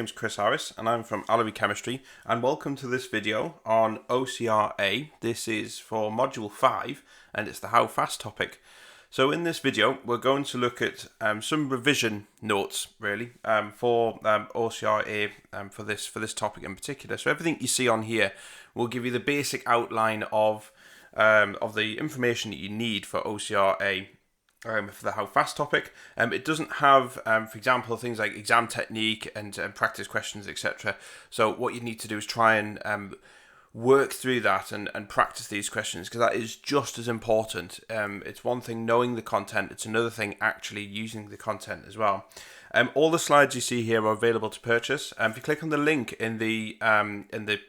name's Chris Harris and I'm from Allery Chemistry, and welcome to this video on OCR A. This is for Module 5 and it's the how fast topic. So in this video we're going to look at some revision notes really for OCR A for this topic in particular. So everything you see on here will give you the basic outline of the information that you need for OCR A. For the how fast topic. It doesn't have, for example, things like exam technique and practice questions, etc. So what you need to do is try and work through that and practice these questions, because that is just as important. It's one thing knowing the content, it's another thing actually using the content as well. All the slides you see here are available to purchase. If you click on the link in the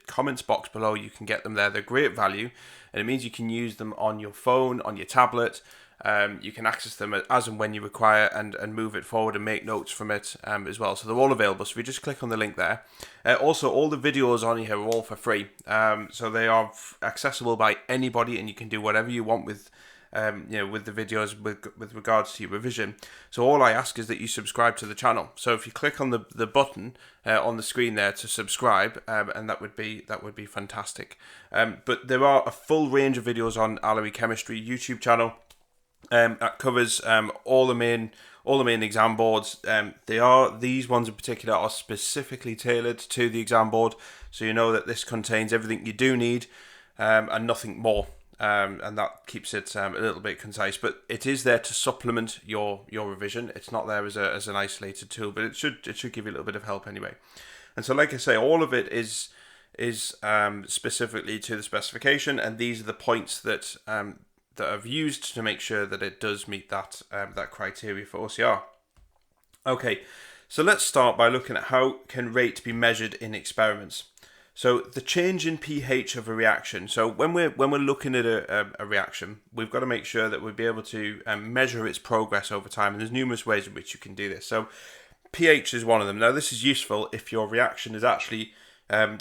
comments box below, you can get them there. They're great value, and it means you can use them on your phone, on your tablet. You can access them as and when you require and move it forward and make notes from it as well. So they're all available. So if you just click on the link there. Also, all the videos on here are all for free. So they are accessible by anybody, and you can do whatever you want with with the videos with regards to your revision. So all I ask is that you subscribe to the channel. So if you click on the button on the screen there to subscribe, and that would be fantastic. But there are a full range of videos on Allery Chemistry YouTube channel. That covers all the main exam boards. These ones in particular are specifically tailored to the exam board, so you know that this contains everything you do need and nothing more, and that keeps it a little bit concise. But it is there to supplement your revision. It's not there as an isolated tool, but it should give you a little bit of help anyway. And so, like I say, all of it is specifically to the specification, and these are the points that I've used to make sure that it does meet that criteria for OCR. Okay, so let's start by looking at how can rate be measured in experiments. So the change in pH of a reaction. So when we're looking at a reaction, we've got to make sure that we'll be able to measure its progress over time, and there's numerous ways in which you can do this. So pH is one of them. Now this is useful if your reaction is actually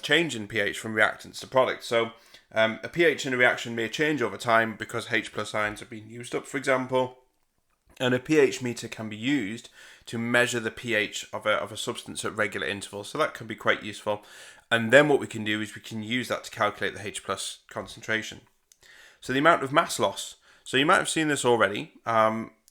changing pH from reactants to products. So a pH in a reaction may change over time because H+ ions are being used up, for example, and a pH meter can be used to measure the pH of a substance at regular intervals, so that can be quite useful. And then what we can do is we can use that to calculate the H+ concentration. So the amount of mass loss. So you might have seen this already.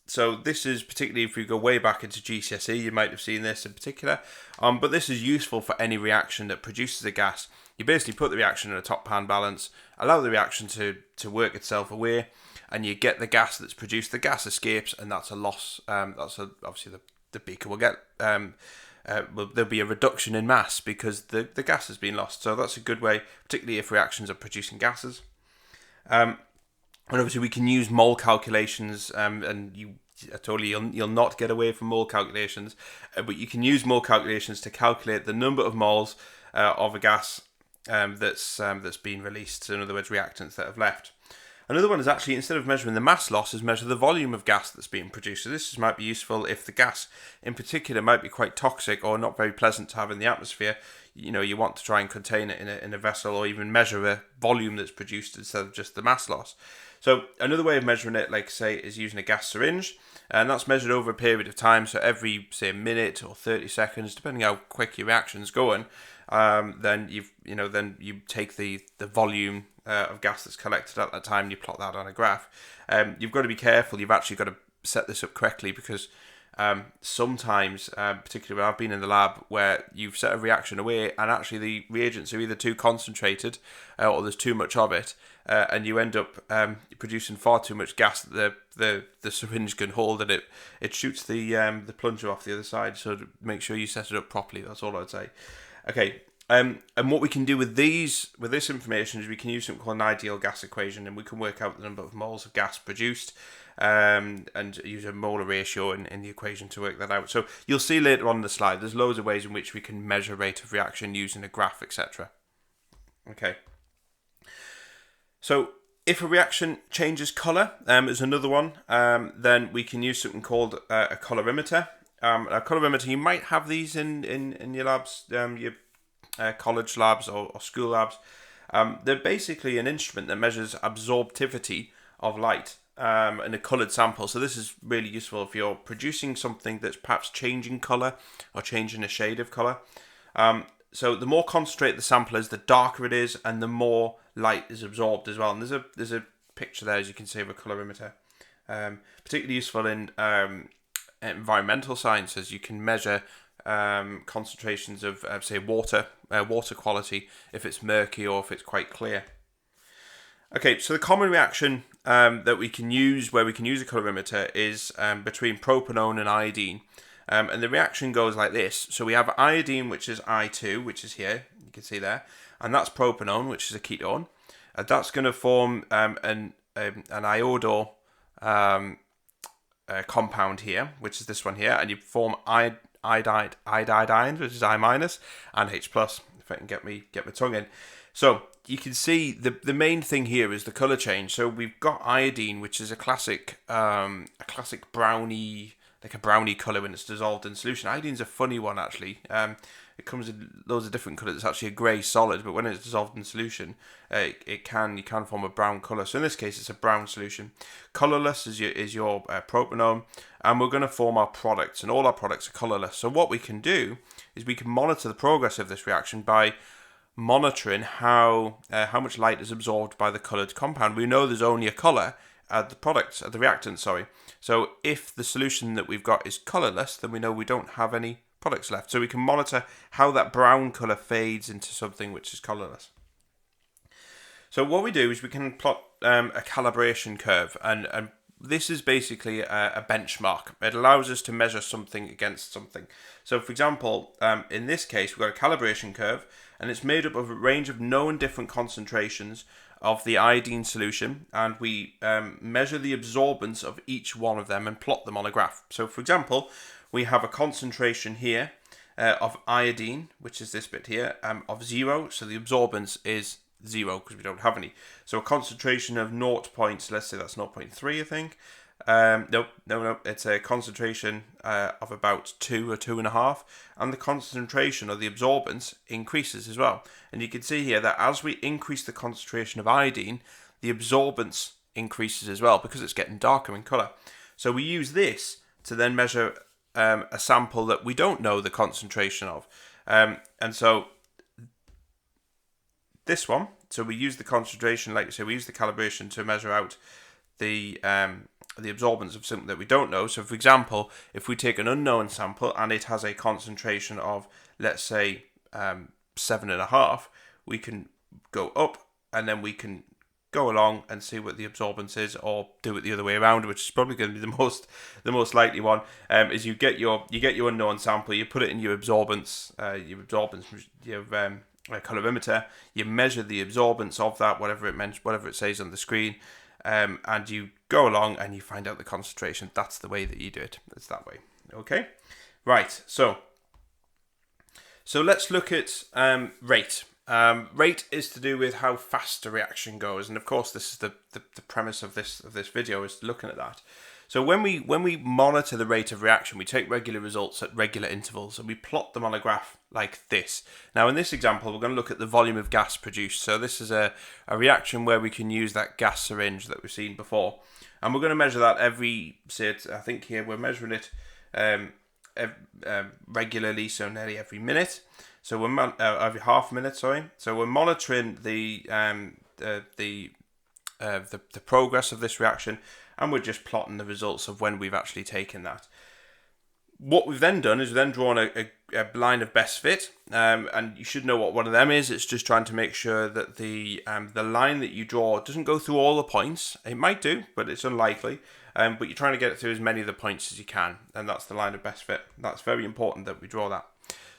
So this is particularly if we go way back into GCSE, you might have seen this in particular. But this is useful for any reaction that produces a gas. You basically put the reaction in a top pan balance, allow the reaction to work itself away, and you get the gas that's produced. The gas escapes, and that's a loss. Obviously the beaker will get. There'll be a reduction in mass because the gas has been lost. So that's a good way, particularly if reactions are producing gases. And obviously we can use mole calculations, and you'll not get away from mole calculations, but you can use mole calculations to calculate the number of moles of a gas that's been released. So in other words, reactants that have left. Another one is actually, instead of measuring the mass loss, is measure the volume of gas that's being produced. So this might be useful if the gas in particular might be quite toxic or not very pleasant to have in the atmosphere. You want to try and contain it in a vessel, or even measure a volume that's produced instead of just the mass loss. So another way of measuring it, like I say, is using a gas syringe, and that's measured over a period of time. So every, say, a minute or 30 seconds, depending how quick your reaction's going, then you take the volume of gas that's collected at that time, and you plot that on a graph. You've got to be careful. You've actually got to set this up correctly, because sometimes, particularly when I've been in the lab, where you've set a reaction away and actually the reagents are either too concentrated or there's too much of it, and you end up producing far too much gas that the syringe can hold, and it shoots the plunger off the other side. So to make sure you set it up properly, that's all I'd say. Okay. And what we can do with this information is we can use something called an ideal gas equation, and we can work out the number of moles of gas produced, and use a molar ratio in the equation to work that out. So you'll see later on in the slide, there's loads of ways in which we can measure rate of reaction using a graph, etc. Okay. So if a reaction changes colour, is another one, then we can use something called a colorimeter. A colorimeter, you might have these in your labs, your college labs or school labs. They're basically an instrument that measures absorptivity of light in a coloured sample. So this is really useful if you're producing something that's perhaps changing colour or changing a shade of colour. So the more concentrated the sample is, the darker it is, and the more light is absorbed as well. And there's a picture there, as you can see, of a colorimeter. Particularly useful in environmental sciences. You can measure concentrations of, say, water quality, if it's murky or if it's quite clear. Okay, so the common reaction that we can use, where we can use a colorimeter, is between propanone and iodine. And the reaction goes like this. So we have iodine, which is I2, which is here, you can see there, and that's propanone, which is a ketone. And that's going to form an iodo compound here, which is this one here, and you form iodide, which is I minus, and H plus, if I can get my tongue in. So you can see the main thing here is the color change. So we've got iodine, which is a classic brownie, like a brownie color when it's dissolved in solution. Iodine's a funny one, actually. It comes in loads of different colors. It's actually a grey solid, but when it's dissolved in solution, you can form a brown color. So in this case, it's a brown solution. Colorless is your propanone, and we're going to form our products, and all our products are colorless. So what we can do is we can monitor the progress of this reaction by monitoring how much light is absorbed by the colored compound. We know there's only a color at the reactant. So if the solution that we've got is colorless, then we know we don't have any products left. So we can monitor how that brown color fades into something which is colorless. So what we do is we can plot a calibration curve, and this is basically a benchmark. It allows us to measure something against something. So for example, in this case, we've got a calibration curve, and it's made up of a range of known different concentrations of the iodine solution, and we measure the absorbance of each one of them and plot them on a graph. So for example, we have a concentration here of iodine, which is this bit here, of 0, so the absorbance is 0 because we don't have any. So a concentration of 0. Let's say that's 0.3, I think. No, it's a concentration of about 2 or 2.5, and the concentration or the absorbance increases as well. And you can see here that as we increase the concentration of iodine, the absorbance increases as well because it's getting darker in color. So we use this to then measure a sample that we don't know the concentration of, and so this one. So we use the concentration, like I say, we use the calibration to measure out the absorbance of something that we don't know. So for example, if we take an unknown sample and it has a concentration of, let's say, 7.5, we can go up and then we can go along and see what the absorbance is, or do it the other way around, which is probably going to be the most likely one. Is you get your unknown sample, you put it in your absorbance colorimeter, you measure the absorbance of that, whatever it says on the screen, and you go along and you find out the concentration. That's the way that you do it. It's that way. Okay, right. So let's look at rate. Rate is to do with how fast a reaction goes, and of course, this is the premise of this video, is looking at that. So when we monitor the rate of reaction, we take regular results at regular intervals and we plot them on a graph like this. Now in this example, we're going to look at the volume of gas produced. So this is a reaction where we can use that gas syringe that we've seen before. And we're going to measure that every, say, I think here we're measuring it regularly, so nearly every minute. So we're every half minute, sorry. So we're monitoring the progress of this reaction, and we're just plotting the results of when we've actually taken that. What we've then done is we've then drawn a line of best fit, and you should know what one of them is. It's just trying to make sure that the line that you draw doesn't go through all the points. It might do, but it's unlikely. But you're trying to get it through as many of the points as you can, and that's the line of best fit. That's very important that we draw that.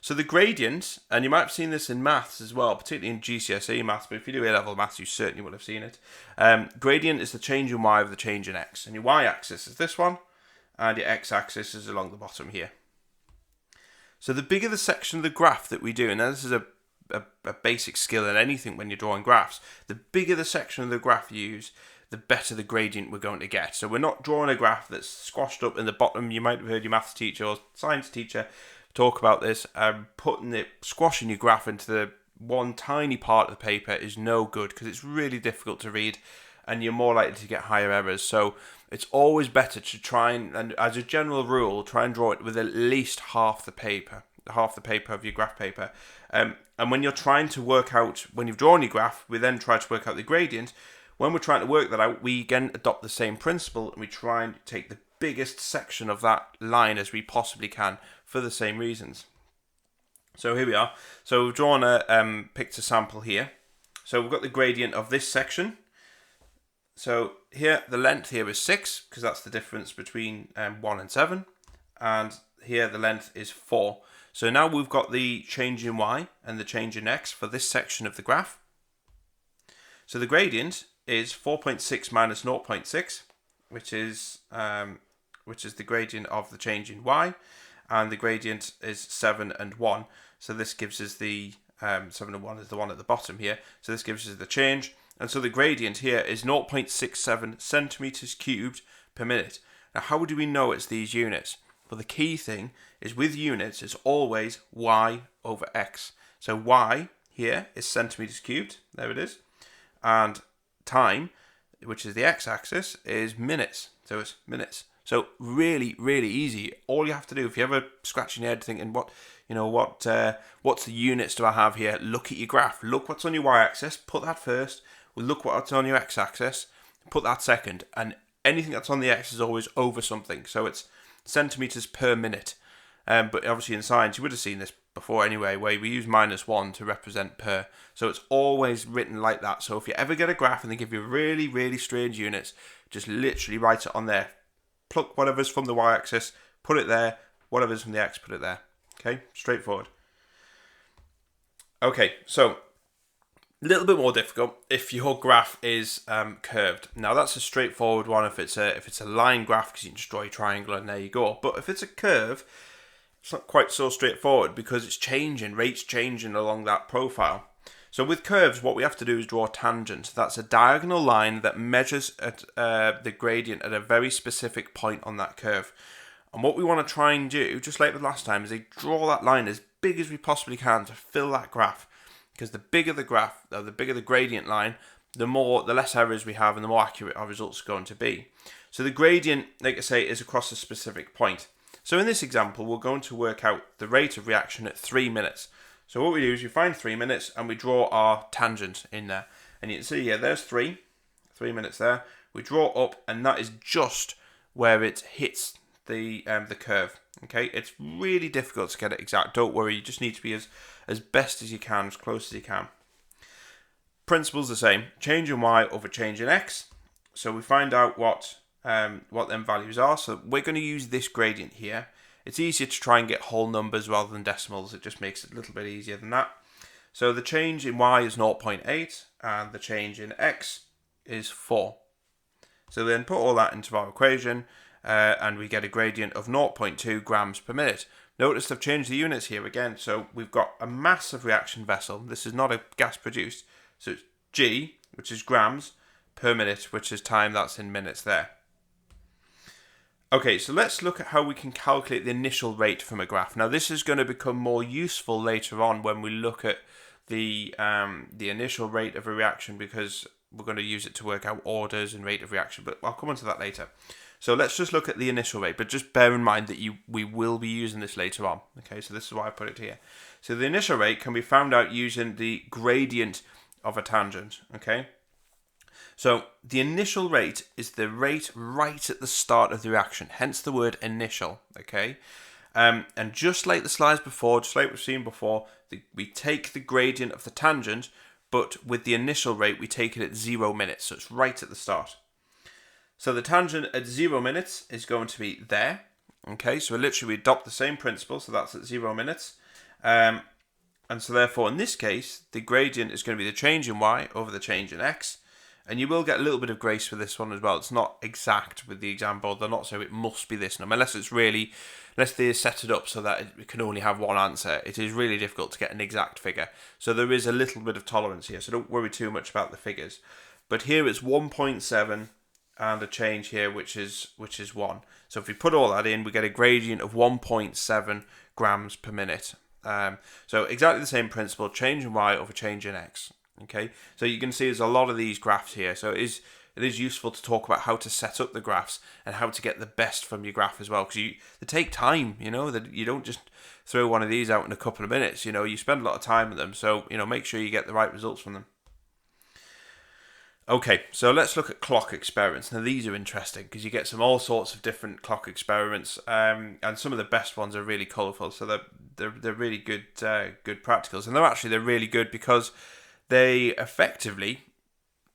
So the gradient, and you might have seen this in maths as well, particularly in GCSE maths, but if you do A-level maths, you certainly will have seen it. Gradient is the change in y of the change in x, and your y-axis is this one, and your x-axis is along the bottom here. So the bigger the section of the graph that we do, and this is a basic skill in anything when you're drawing graphs, the bigger the section of the graph you use, the better the gradient we're going to get. So we're not drawing a graph that's squashed up in the bottom. You might have heard your maths teacher or science teacher talk about this. Squashing your graph into the one tiny part of the paper is no good because it's really difficult to read and you're more likely to get higher errors. So it's always better to try and as a general rule, try and draw it with at least half the paper. the paper of your graph paper. And when you're trying to work out, when you've drawn your graph, we then try to work out the gradient. When we're trying to work that out, we again adopt the same principle and we try and take the biggest section of that line as we possibly can for the same reasons. So here we are. So we've drawn a picture sample here. So we've got the gradient of this section. So here, the length here is 6, because that's the difference between 1 and 7. And here the length is 4. So now we've got the change in y and the change in x for this section of the graph. So the gradient is 4.6 minus 0.6, which is the gradient of the change in y, and the gradient is 7 and 1. So this gives us the 7 and 1 is the one at the bottom here. So this gives us the change. And so the gradient here is 0.67 centimeters cubed per minute. Now, how do we know it's these units? Well, the key thing is with units, it's always y over x. So y here is centimeters cubed. There it is. And time, which is the x-axis, is minutes. So it's minutes. So really, really easy. All you have to do, if you're ever scratching your head thinking, what's the units do I have here? Look at your graph. Look what's on your y-axis. Put that first. We'll look what's on your x-axis. Put that second. And anything that's on the x is always over something. So it's centimeters per minute. But obviously in science, you would have seen this before anyway, where we use -1 to represent per. So it's always written like that. So if you ever get a graph and they give you really, really strange units, just literally write it on there. Pluck whatever's from the y-axis, put it there. Whatever's from the x, put it there. Okay, straightforward. Okay, so a little bit more difficult if your graph is curved. Now that's a straightforward one if it's a line graph, because you can just draw your triangle and there you go. But if it's a curve, it's not quite so straightforward because it's changing, rates changing along that profile. So with curves, what we have to do is draw a tangent. That's a diagonal line that measures at the gradient at a very specific point on that curve. And what we want to try and do, just like the last time, is draw that line as big as we possibly can to fill that graph. Because the bigger the graph, or the bigger the gradient line, the less errors we have and the more accurate our results are going to be. So the gradient, like I say, is across a specific point. So in this example, we're going to work out the rate of reaction at 3 minutes. So what we do is we find 3 minutes and we draw our tangent in there. And you can see here, there's 3 minutes there. We draw up and that is just where it hits the curve. Okay, it's really difficult to get it exact. Don't worry, you just need to be as best as you can, as close as you can. Principle's the same. Change in y over change in x. So we find out what them values are. So we're going to use this gradient here. It's easier to try and get whole numbers rather than decimals. It just makes it a little bit easier than that. So the change in y is 0.8 and the change in x is 4. So then put all that into our equation and we get a gradient of 0.2 grams per minute. Notice I've changed the units here again. So we've got a massive reaction vessel. This is not a gas produced. So it's G, which is grams per minute, which is time, that's in minutes there. Okay, so let's look at how we can calculate the initial rate from a graph. Now this is going to become more useful later on when we look at the initial rate of a reaction, because we're going to use it to work out orders and rate of reaction, but I'll come on to that later. So let's just look at the initial rate, but just bear in mind that we will be using this later on. Okay, so this is why I put it here. So the initial rate can be found out using the gradient of a tangent. Okay, so the initial rate is the rate right at the start of the reaction, hence the word initial. Okay, and just like the slides before, just like we've seen before, we take the gradient of the tangent, but with the initial rate we take it at 0 minutes, so it's right at the start. So the tangent at 0 minutes is going to be there. Okay, so literally we adopt the same principle, so that's at 0 minutes. And so therefore in this case, the gradient is going to be the change in y over the change in x. And you will get a little bit of grace for this one as well. It's not exact with the exam board. They're not saying it must be this number, unless they set it up so that it can only have one answer. It is really difficult to get an exact figure. So there is a little bit of tolerance here, so don't worry too much about the figures. But here it's 1.7 and a change here, which is 1. So if we put all that in, we get a gradient of 1.7 grams per minute. So exactly the same principle, change in y over change in x. Okay, so you can see there's a lot of these graphs here. So it it is useful to talk about how to set up the graphs and how to get the best from your graph as well, because they take time, that you don't just throw one of these out in a couple of minutes, you spend a lot of time with them, so, make sure you get the right results from them. Okay, so let's look at clock experiments. Now these are interesting because you get all sorts of different clock experiments, and some of the best ones are really colourful. So they're really good practicals, and they're really good because they effectively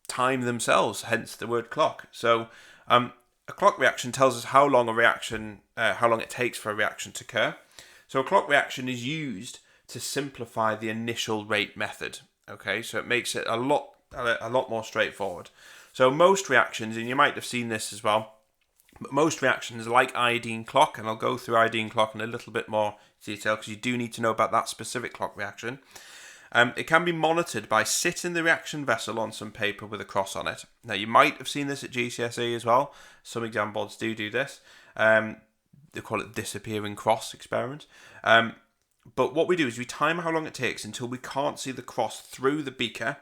time themselves. Hence the word clock. So a clock reaction tells us how long it takes for a reaction to occur. So a clock reaction is used to simplify the initial rate method. Okay, so it makes it a lot more straightforward. So most reactions, and you might have seen this as well, but most reactions like iodine clock, and I'll go through iodine clock in a little bit more detail because you do need to know about that specific clock reaction. It can be monitored by sitting the reaction vessel on some paper with a cross on it. Now you might have seen this at GCSE as well. Some exam boards do this. They call it disappearing cross experiment. But what we do is we time how long it takes until we can't see the cross through the beaker.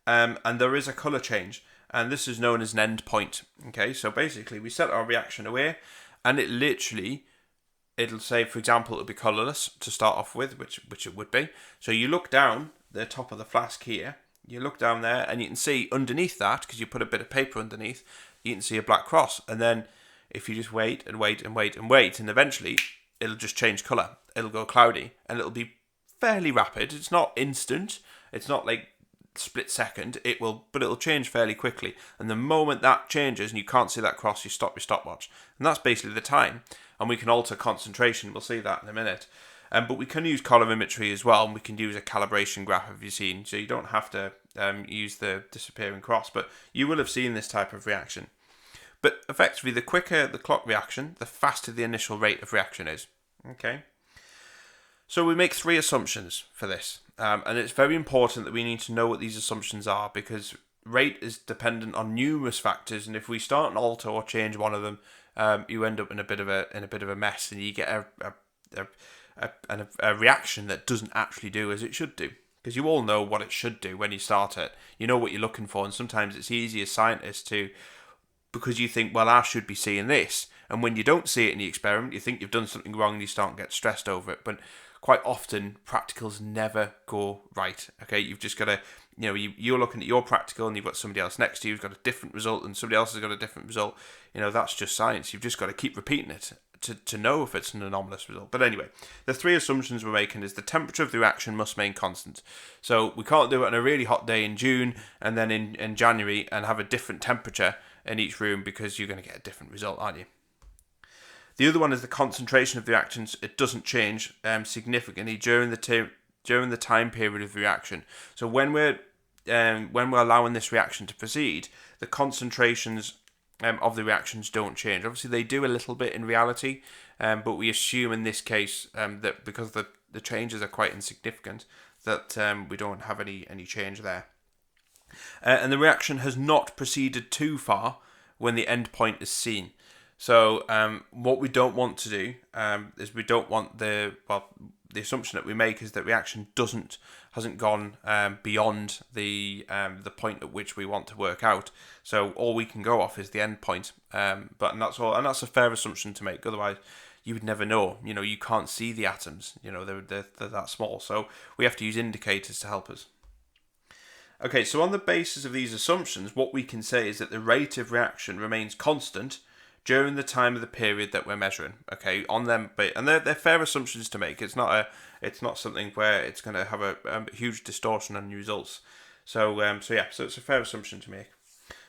And there is a colour change, and this is known as an end point. Okay, so basically we set our reaction away, and it'll say, for example, it'll be colourless to start off with, which it would be. So you look down the top of the flask here, you look down there, and you can see underneath that, because you put a bit of paper underneath, you can see a black cross. And then if you just wait and wait and wait and wait, and eventually it'll just change colour. It'll go cloudy, and it'll be fairly rapid. It's not instant. It's not like split second, but it'll change fairly quickly, and the moment that changes and you can't see that cross, you stop your stopwatch, and that's basically the time. And we can alter concentration, we'll see that in a minute, but we can use colorimetry as well, and we can use a calibration graph, have you seen, so you don't have to use the disappearing cross, but you will have seen this type of reaction. But effectively, the quicker the clock reaction, the faster the initial rate of reaction is. Okay, so we make 3 assumptions for this. And it's very important that we need to know what these assumptions are, because rate is dependent on numerous factors, and if we start and alter or change one of them, you end up in a bit of a mess, and you get a reaction that doesn't actually do as it should do. Because you all know what it should do when you start it. You know what you're looking for, and sometimes it's easy as scientists because you think, well, I should be seeing this, and when you don't see it in the experiment, you think you've done something wrong, and you start to get stressed over it. But quite often, practicals never go right. Okay, you've just got to, you're looking at your practical, and you've got somebody else next to you who's got a different result, and somebody else has got a different result. That's just science. You've just got to keep repeating it to know if it's an anomalous result. But anyway, the 3 assumptions we're making is the temperature of the reaction must remain constant. So we can't do it on a really hot day in June and then in January and have a different temperature in each room, because you're going to get a different result, aren't you? The other one is the concentration of the reactions. It doesn't change significantly during the time period of the reaction. So when we're allowing this reaction to proceed, the concentrations of the reactions don't change. Obviously, they do a little bit in reality, but we assume in this case that because the changes are quite insignificant, that we don't have any change there. And the reaction has not proceeded too far when the end point is seen. So what we don't want to do is we don't want the assumption that we make is that reaction hasn't gone beyond the point at which we want to work out. So all we can go off is the end point. And that's all, and that's a fair assumption to make. Otherwise, you would never know. You can't see the atoms. They're that small. So we have to use indicators to help us. Okay, so on the basis of these assumptions, what we can say is that the rate of reaction remains constant during the time of the period that we're measuring. Okay, on them, and they're fair assumptions to make. It's not something where it's going to have a huge distortion on your results. So it's a fair assumption to make.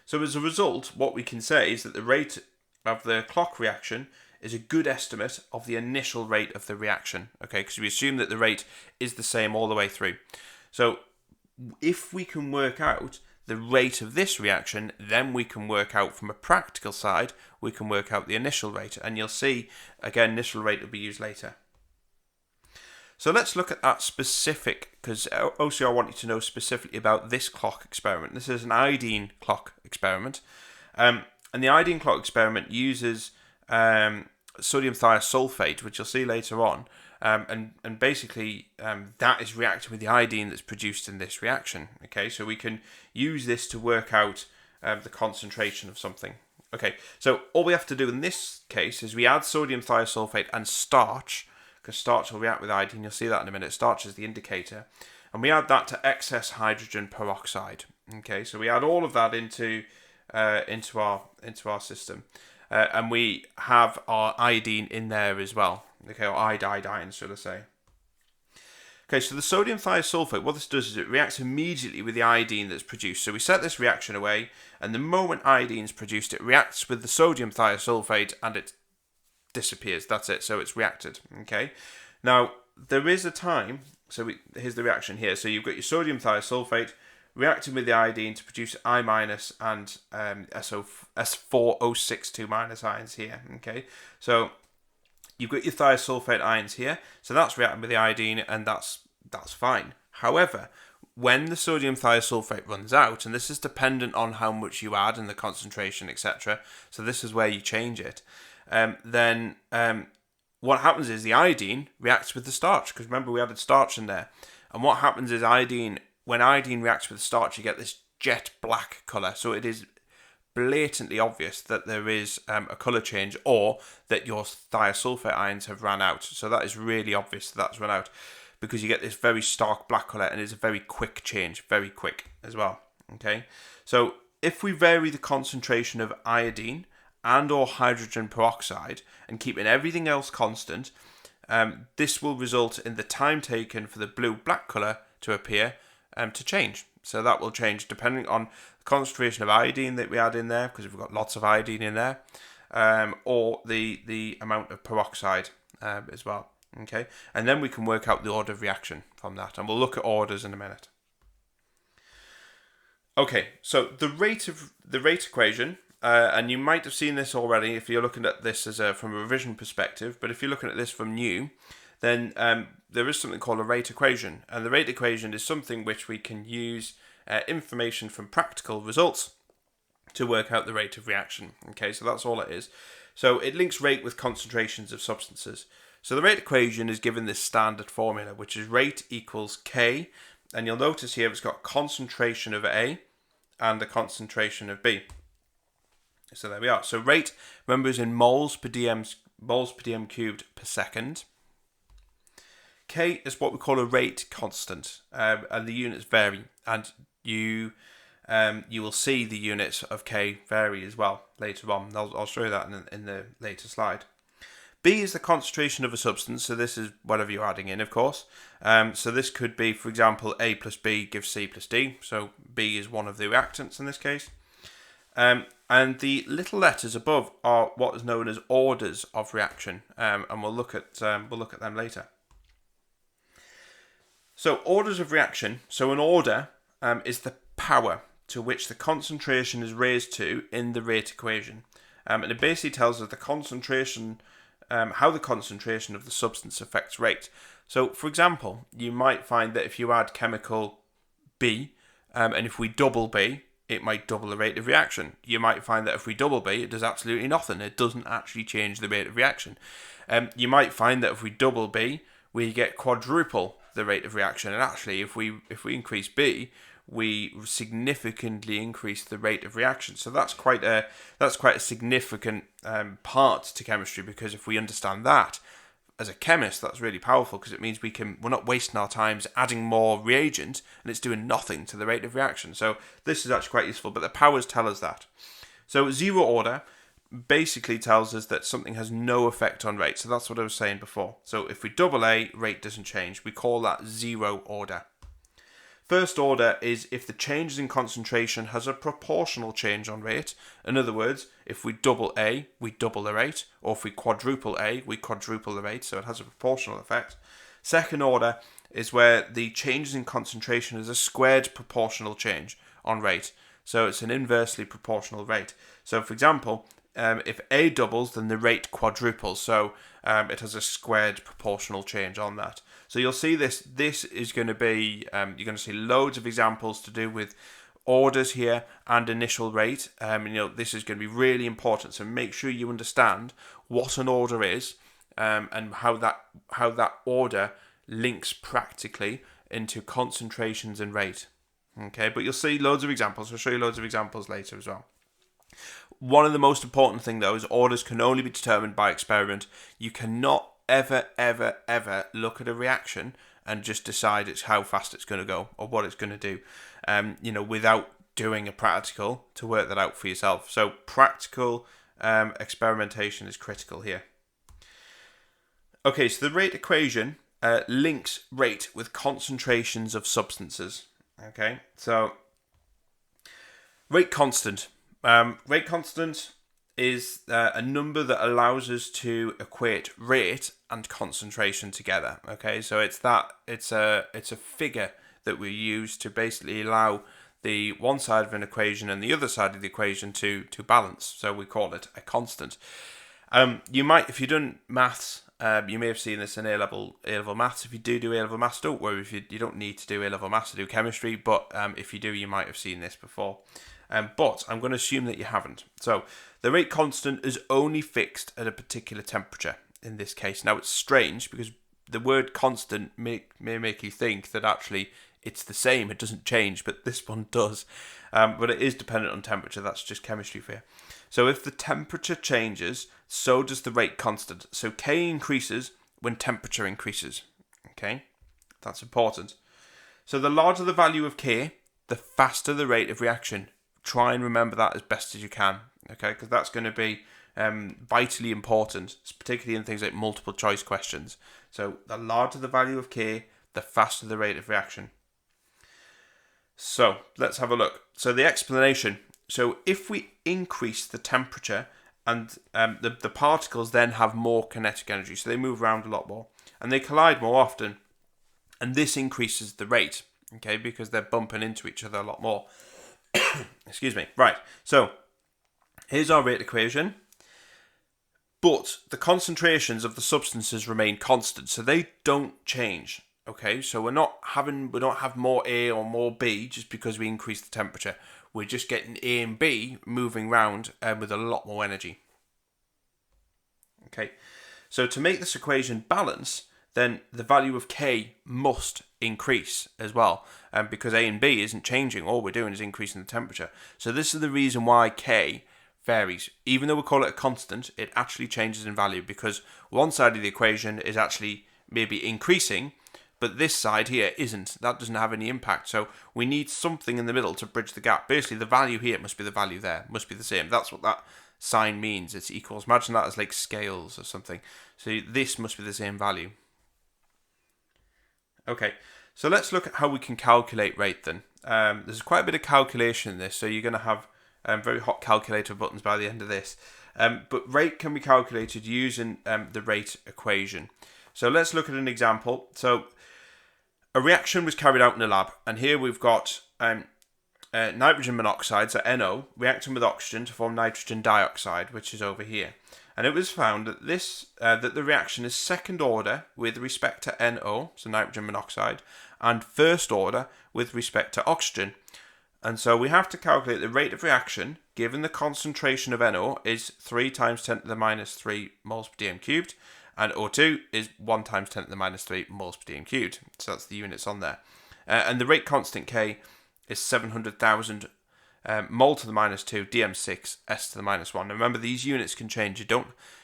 So as a result, what we can say is that the rate of the clock reaction is a good estimate of the initial rate of the reaction. Okay, because we assume that the rate is the same all the way through. So if we can work out the rate of this reaction, then we can work out from a practical side, we can work out the initial rate. And you'll see, again, initial rate will be used later. So let's look at that specific, because OCR want you to know specifically about this clock experiment. This is an iodine clock experiment. And the iodine clock experiment uses sodium thiosulfate, which you'll see later on. And basically that is reacting with the iodine that's produced in this reaction. Okay, so we can use this to work out the concentration of something. Okay, so all we have to do in this case is we add sodium thiosulfate and starch, because starch will react with iodine. You'll see that in a minute. Starch is the indicator. And we add that to excess hydrogen peroxide. Okay, so we add all of that into our system. And we have our iodine in there as well. Okay, or iodine, should I say. Okay, so the sodium thiosulfate, what this does is it reacts immediately with the iodine that's produced. So we set this reaction away, and the moment iodine is produced, it reacts with the sodium thiosulfate and it disappears. That's it, so it's reacted. Okay, now there is a time, here's the reaction here. So you've got your sodium thiosulfate reacting with the iodine to produce I- and S4O62- ions here. Okay, so you've got your thiosulfate ions here, so that's reacting with the iodine, and that's fine. However, when the sodium thiosulfate runs out, and this is dependent on how much you add and the concentration, etc., so this is where you change it, then what happens is the iodine reacts with the starch, because remember we added starch in there, and what happens is when iodine reacts with starch, you get this jet black colour, so it is blatantly obvious that there is a colour change, or that your thiosulfate ions have run out. So that is really obvious that's run out, because you get this very stark black colour, and it's a very quick change, very quick as well. Okay, so if we vary the concentration of iodine and or hydrogen peroxide and keeping everything else constant, this will result in the time taken for the blue-black colour to appear to change. So that will change depending on the concentration of iodine that we add in there, because we've got lots of iodine in there, or the amount of peroxide as well. Okay, and then we can work out the order of reaction from that, and we'll look at orders in a minute. Okay, so the rate equation, and you might have seen this already if you're looking at this from a revision perspective, but if you're looking at this from new, then there is something called a rate equation, and the rate equation is something which we can use information from practical results to work out the rate of reaction. Okay, so that's all it is. So it links rate with concentrations of substances. So the rate equation is given this standard formula, which is rate equals K, and you'll notice here it's got concentration of A and the concentration of B. So there we are. So rate, remember, is in moles per dm cubed per second. K is what we call a rate constant, and the units vary, and you will see the units of K vary as well later on. I'll show you that in the later slide. B is the concentration of a substance, so this is whatever you're adding in, of course. So this could be, for example, A plus B gives C plus D, so B is one of the reactants in this case. And the little letters above are what is known as orders of reaction, and we'll look at them later. So orders of reaction, so an order is the power to which the concentration is raised to in the rate equation. And it basically tells us the concentration, how the concentration of the substance affects rate. So for example, you might find that if you add chemical B, and if we double B, it might double the rate of reaction. You might find that if we double B, it does absolutely nothing. It doesn't actually change the rate of reaction. You might find that if we double B, we get quadruple the rate of reaction, and actually if we increase B, we significantly increase the rate of reaction. So that's quite a significant part to chemistry, because if we understand that as a chemist, that's really powerful, because it means we're not wasting our time adding more reagent and it's doing nothing to the rate of reaction. So this is actually quite useful, but the powers tell us that. So zero order basically tells us that something has no effect on rate. So that's what I was saying before. So if we double A, rate doesn't change. We call that zero order. First order is if the changes in concentration has a proportional change on rate. In other words, if we double A, we double the rate, or if we quadruple A, we quadruple the rate, so it has a proportional effect. Second order is where the changes in concentration is a squared proportional change on rate, so it's an inversely proportional rate. So for example, if A doubles, then the rate quadruples, so it has a squared proportional change on that. So you'll see this is going to be, you're going to see loads of examples to do with orders here and initial rate. This is going to be really important, so make sure you understand what an order is, and how that order links practically into concentrations and rate. Okay, but you'll see loads of examples. I'll show you loads of examples later as well. One of the most important thing though is orders can only be determined by experiment. You cannot ever look at a reaction and just decide it's how fast it's going to go or what it's going to do, without doing a practical to work that out for yourself. So practical experimentation is critical here. Okay, so the rate equation links rate with concentrations of substances. Okay, so rate constant. Rate constant is a number that allows us to equate rate and concentration together. Okay, so it's a figure that we use to basically allow the one side of an equation and the other side of the equation to balance. So we call it a constant. You might, if you've done maths, you may have seen this in A-level maths. If you do A-level maths, don't worry. If you don't need to do A-level maths to do chemistry, but if you do, you might have seen this before. But I'm going to assume that you haven't. So the rate constant is only fixed at a particular temperature in this case. Now it's strange because the word constant may make you think that actually it's the same, it doesn't change, but this one does. But it is dependent on temperature. That's just chemistry for you. So if the temperature changes, so does the rate constant. So K increases when temperature increases. Okay, that's important. So the larger the value of K, the faster the rate of reaction. Try and remember that as best as you can, okay? Because that's going to be vitally important, particularly in things like multiple choice questions. So the larger the value of K, the faster the rate of reaction. So let's have a look. So the explanation. So if we increase the temperature and the particles then have more kinetic energy, so they move around a lot more and they collide more often, and this increases the rate, okay, because they're bumping into each other a lot more. Excuse me. Right, so here's our rate equation, but the concentrations of the substances remain constant, so they don't change. Okay, so we don't have more A or more B just because we increase the temperature. We're just getting A and B moving around with a lot more energy. Okay, so to make this equation balance, then the value of K must increase as well, because A and B isn't changing. All we're doing is increasing the temperature. So this is the reason why K varies. Even though we call it a constant, it actually changes in value because one side of the equation is actually maybe increasing, but this side here isn't. That doesn't have any impact. So we need something in the middle to bridge the gap. Basically, the value here must be the value there, must be the same. That's what that sign means. It's equals. Imagine that as like scales or something. So this must be the same value. Okay, so let's look at how we can calculate rate then. There's quite a bit of calculation in this, so you're going to have very hot calculator buttons by the end of this. But rate can be calculated using the rate equation. So let's look at an example. So a reaction was carried out in a lab, and here we've got nitrogen monoxide, so NO, reacting with oxygen to form nitrogen dioxide, which is over here. And it was found that that the reaction is second order with respect to NO, so nitrogen monoxide, and first order with respect to oxygen. And so we have to calculate the rate of reaction given the concentration of NO is 3 times 10 to the minus 3 moles per dm cubed, and O2 is 1 times 10 to the minus 3 moles per dm cubed. So that's the units on there. And the rate constant K is 700,000 mole to the minus 2 dm6 s to the minus 1. Now remember, these units can change.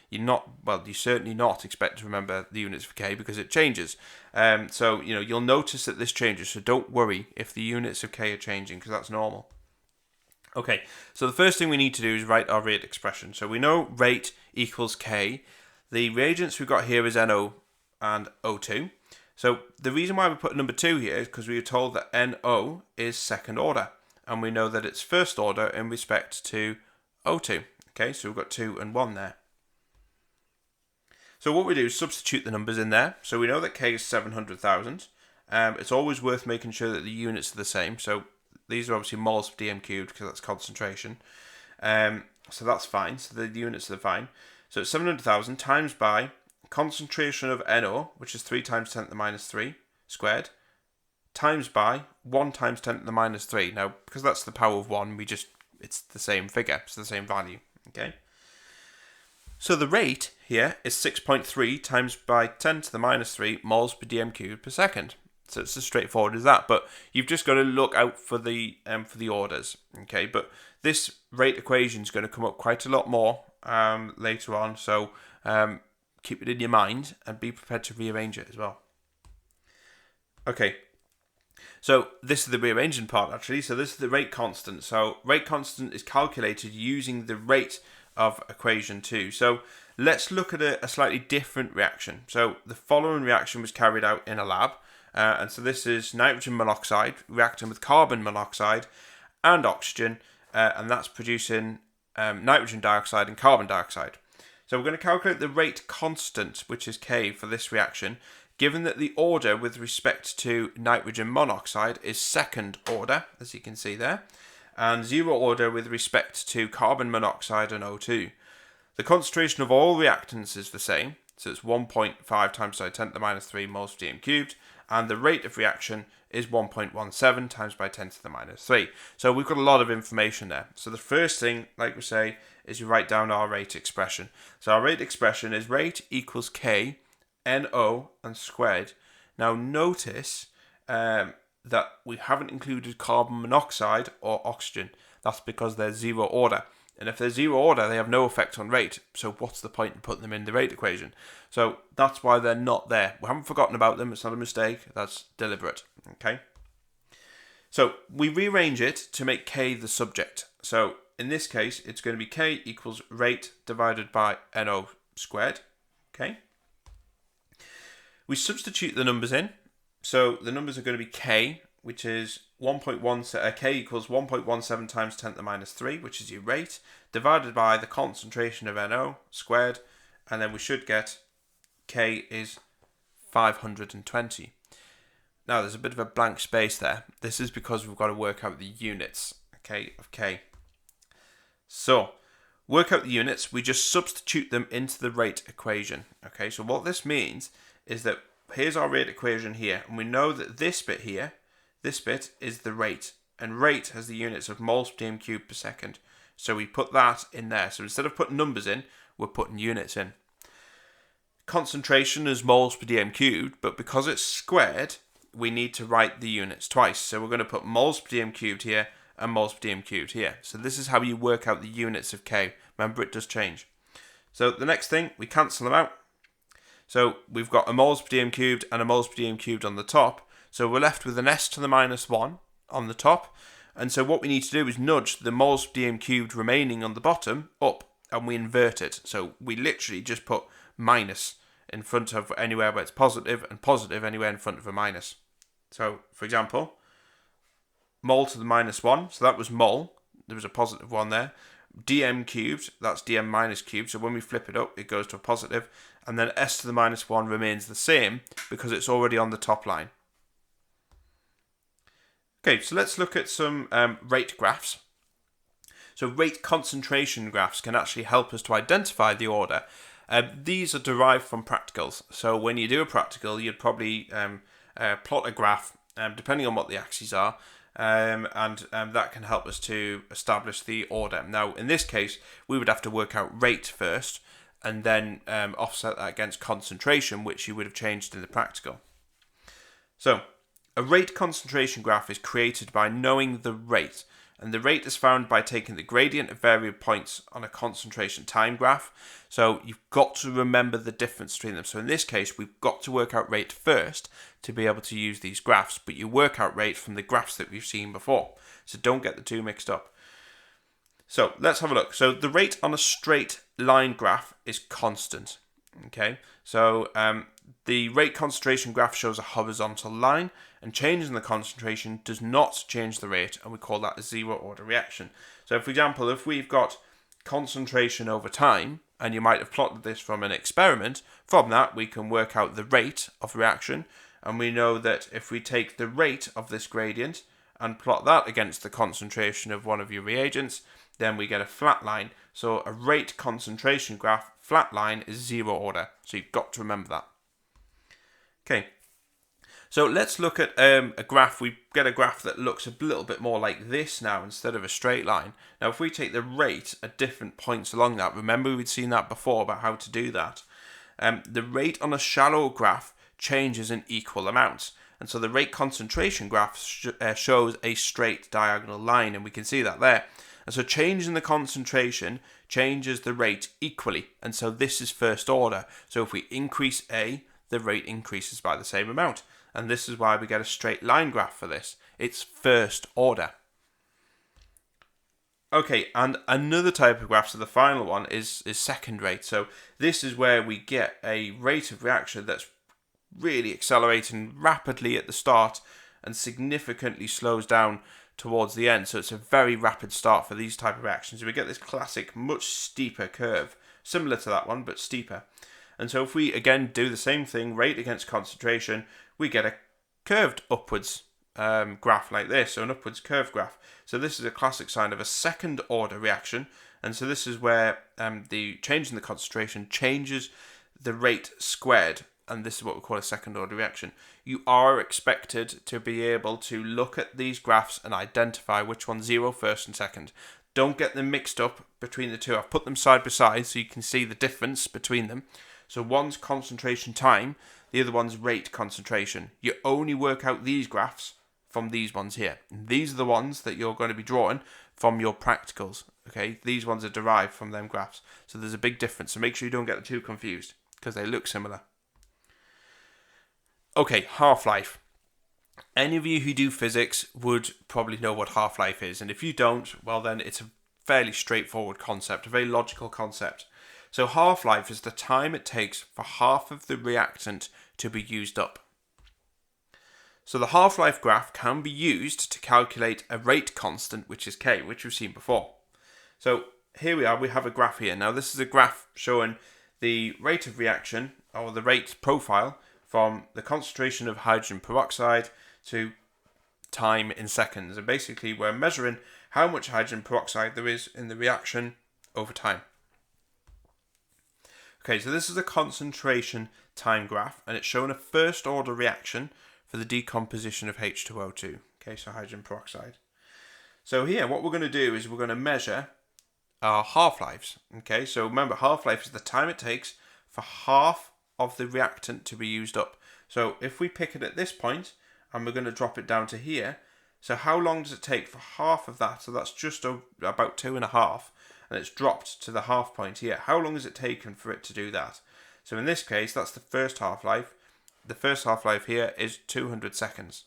You certainly not expect to remember the units for K because it changes. So you'll notice that this changes. So don't worry if the units of K are changing because that's normal. Okay, so the first thing we need to do is write our rate expression. So we know rate equals K. The reagents we've got here is NO and O2. So the reason why we put number 2 here is because we were told that NO is second order. And we know that it's first order in respect to O2. Okay, so we've got 2 and 1 there. So what we do is substitute the numbers in there. So we know that K is 700,000. It's always worth making sure that the units are the same. So these are obviously moles per dm cubed because that's concentration. So that's fine. So the units are fine. So it's 700,000 times by concentration of NO, which is 3 times 10 to the minus 3 squared, times by 1 times 10 to the minus 3. Now, because that's the power of 1, it's the same figure, it's the same value, okay? So the rate here is 6.3 times by 10 to the minus 3 moles per dm cubed per second. So it's as straightforward as that. But you've just got to look out for the orders. Okay, but this rate equation is going to come up quite a lot more later on. So keep it in your mind and be prepared to rearrange it as well. Okay. So this is the rearranging part actually. So this is the rate constant. So rate constant is calculated using the rate of equation 2. So let's look at a slightly different reaction. So the following reaction was carried out in a lab. And so this is nitrogen monoxide reacting with carbon monoxide and oxygen. And that's producing nitrogen dioxide and carbon dioxide. So we're going to calculate the rate constant, which is K, for this reaction, given that the order with respect to nitrogen monoxide is second order, as you can see there, and zero order with respect to carbon monoxide and O2. The concentration of all reactants is the same, so it's 1.5 times 10 to the minus 3 moles per dm cubed, and the rate of reaction is 1.17 times by 10 to the minus 3. So we've got a lot of information there. So the first thing, like we say, is you write down our rate expression. So our rate expression is rate equals K, NO, and squared. Now notice that we haven't included carbon monoxide or oxygen. That's because they're zero order. And if they're zero order, they have no effect on rate. So what's the point in putting them in the rate equation? So that's why they're not there. We haven't forgotten about them. It's not a mistake. That's deliberate. Okay. So we rearrange it to make K the subject. So in this case, it's going to be K equals rate divided by NO squared. Okay. We substitute the numbers in. So the numbers are going to be K, which is K equals 1.17 times 10 to the minus 3, which is your rate, divided by the concentration of NO squared, and then we should get K is 520. Now there's a bit of a blank space there. This is because we've got to work out the units, okay, of K. So, work out the units, we just substitute them into the rate equation. Okay, so what this means is that here's our rate equation here, and we know that this bit here, this bit is the rate, and rate has the units of moles per dm cubed per second. So we put that in there. So instead of putting numbers in, we're putting units in. Concentration is moles per dm cubed, but because it's squared, we need to write the units twice. So we're going to put moles per dm cubed here and moles per dm cubed here. So this is how you work out the units of K. Remember, it does change. So the next thing, we cancel them out. So we've got a moles per dm cubed and a moles per dm cubed on the top. So we're left with an s to the minus 1 on the top. And so what we need to do is nudge the moles per dm cubed remaining on the bottom up, and we invert it. So we literally just put minus in front of anywhere where it's positive, and positive anywhere in front of a minus. So, for example, mole to the minus 1, so that was mole. There was a positive 1 there. dm cubed, that's dm minus cubed. So when we flip it up, it goes to a positive. And then s to the minus 1 remains the same because it's already on the top line. Okay, so let's look at some rate graphs. So rate concentration graphs can actually help us to identify the order. These are derived from practicals. So when you do a practical, you'd probably plot a graph, depending on what the axes are, and that can help us to establish the order. Now, in this case, we would have to work out rate first, and then offset that against concentration, which you would have changed in the practical. So, a rate concentration graph is created by knowing the rate, and the rate is found by taking the gradient of variable points on a concentration time graph. So you've got to remember the difference between them. So in this case, we've got to work out rate first to be able to use these graphs, but you work out rate from the graphs that we've seen before. So don't get the two mixed up. So let's have a look. So the rate on a straight line graph is constant. Okay, so the rate concentration graph shows a horizontal line, and changing the concentration does not change the rate, and we call that a zero order reaction. So for example, if we've got concentration over time, and you might have plotted this from an experiment, from that we can work out the rate of reaction, and we know that if we take the rate of this gradient and plot that against the concentration of one of your reagents, then we get a flat line. So a rate concentration graph, flat line, is zero order. So you've got to remember that. Okay, so let's look at a graph. We get a graph that looks a little bit more like this now instead of a straight line. Now if we take the rate at different points along that, remember we'd seen that before about how to do that. The rate on a shallow graph changes in equal amounts. And so the rate concentration graph shows a straight diagonal line, and we can see that there. And so changing the concentration changes the rate equally. And so this is first order. So if we increase A, the rate increases by the same amount. And this is why we get a straight line graph for this. It's first order. Okay, and another type of graph, so the final one, is second rate. So this is where we get a rate of reaction that's really accelerating rapidly at the start and significantly slows down towards the end. So it's a very rapid start for these type of reactions. We get this classic, much steeper curve, similar to that one, but steeper. And so if we, again, do the same thing, rate against concentration, we get a curved upwards graph like this, so an upwards curve graph. So this is a classic sign of a second order reaction, and so this is where the change in the concentration changes the rate squared, and this is what we call a second order reaction. You are expected to be able to look at these graphs and identify which one's zero first and second. Don't get them mixed up between the two. I've put them side by side so you can see the difference between them. So one's concentration time, the other one's rate concentration. You only work out these graphs from these ones here. And these are the ones that you're going to be drawing from your practicals. Okay, these ones are derived from them graphs. So there's a big difference. So make sure you don't get too confused because they look similar. Okay, half-life. Any of you who do physics would probably know what half-life is. And if you don't, well then it's a fairly straightforward concept, a very logical concept. So half-life is the time it takes for half of the reactant to be used up. So the half-life graph can be used to calculate a rate constant, which is K, which we've seen before. So here we are, we have a graph here. Now this is a graph showing the rate of reaction, or the rate profile, from the concentration of hydrogen peroxide to time in seconds. And basically we're measuring how much hydrogen peroxide there is in the reaction over time. Okay, so this is a concentration time graph, and it's showing a first order reaction for the decomposition of H2O2, okay, so hydrogen peroxide. So here, what we're going to do is we're going to measure our half-lives, okay, so remember, half-life is the time it takes for half of the reactant to be used up. So if we pick it at this point, and we're going to drop it down to here, so how long does it take for half of that? So that's just about 2.5, and it's dropped to the half point here. How long has it taken for it to do that? So in this case, that's the first half-life. The first half-life here is 200 seconds.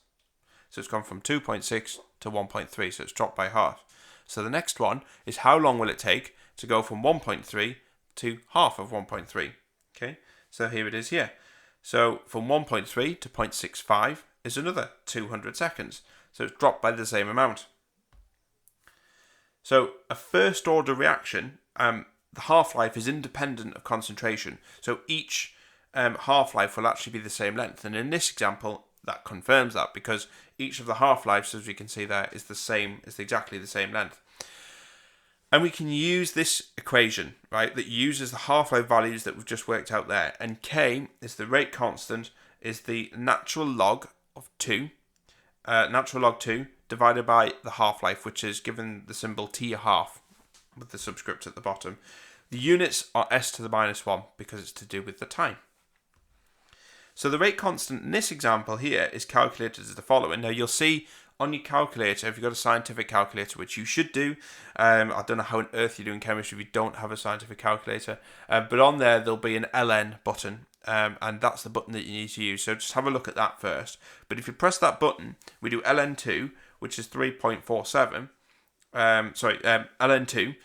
So it's gone from 2.6 to 1.3, so it's dropped by half. So the next one is how long will it take to go from 1.3 to half of 1.3. Okay, so here it is here. So from 1.3 to 0.65 is another 200 seconds. So it's dropped by the same amount. So a first order reaction, the half-life is independent of concentration. So each half-life will actually be the same length, and in this example that confirms that, because each of the half-lives, as we can see there, is exactly the same length. And we can use this equation, right, that uses the half-life values that we've just worked out there, and K is the rate constant, is the natural log of 2 divided by the half-life, which is given the symbol T half with the subscript at the bottom. The units are s to the minus 1 because it's to do with the time. So the rate constant in this example here is calculated as the following. Now you'll see on your calculator, if you've got a scientific calculator, which you should do, I don't know how on earth you do in chemistry if you don't have a scientific calculator, but on there'll be an LN button, and that's the button that you need to use. So just have a look at that first. But if you press that button, we do LN2, which is 3.47, LN2,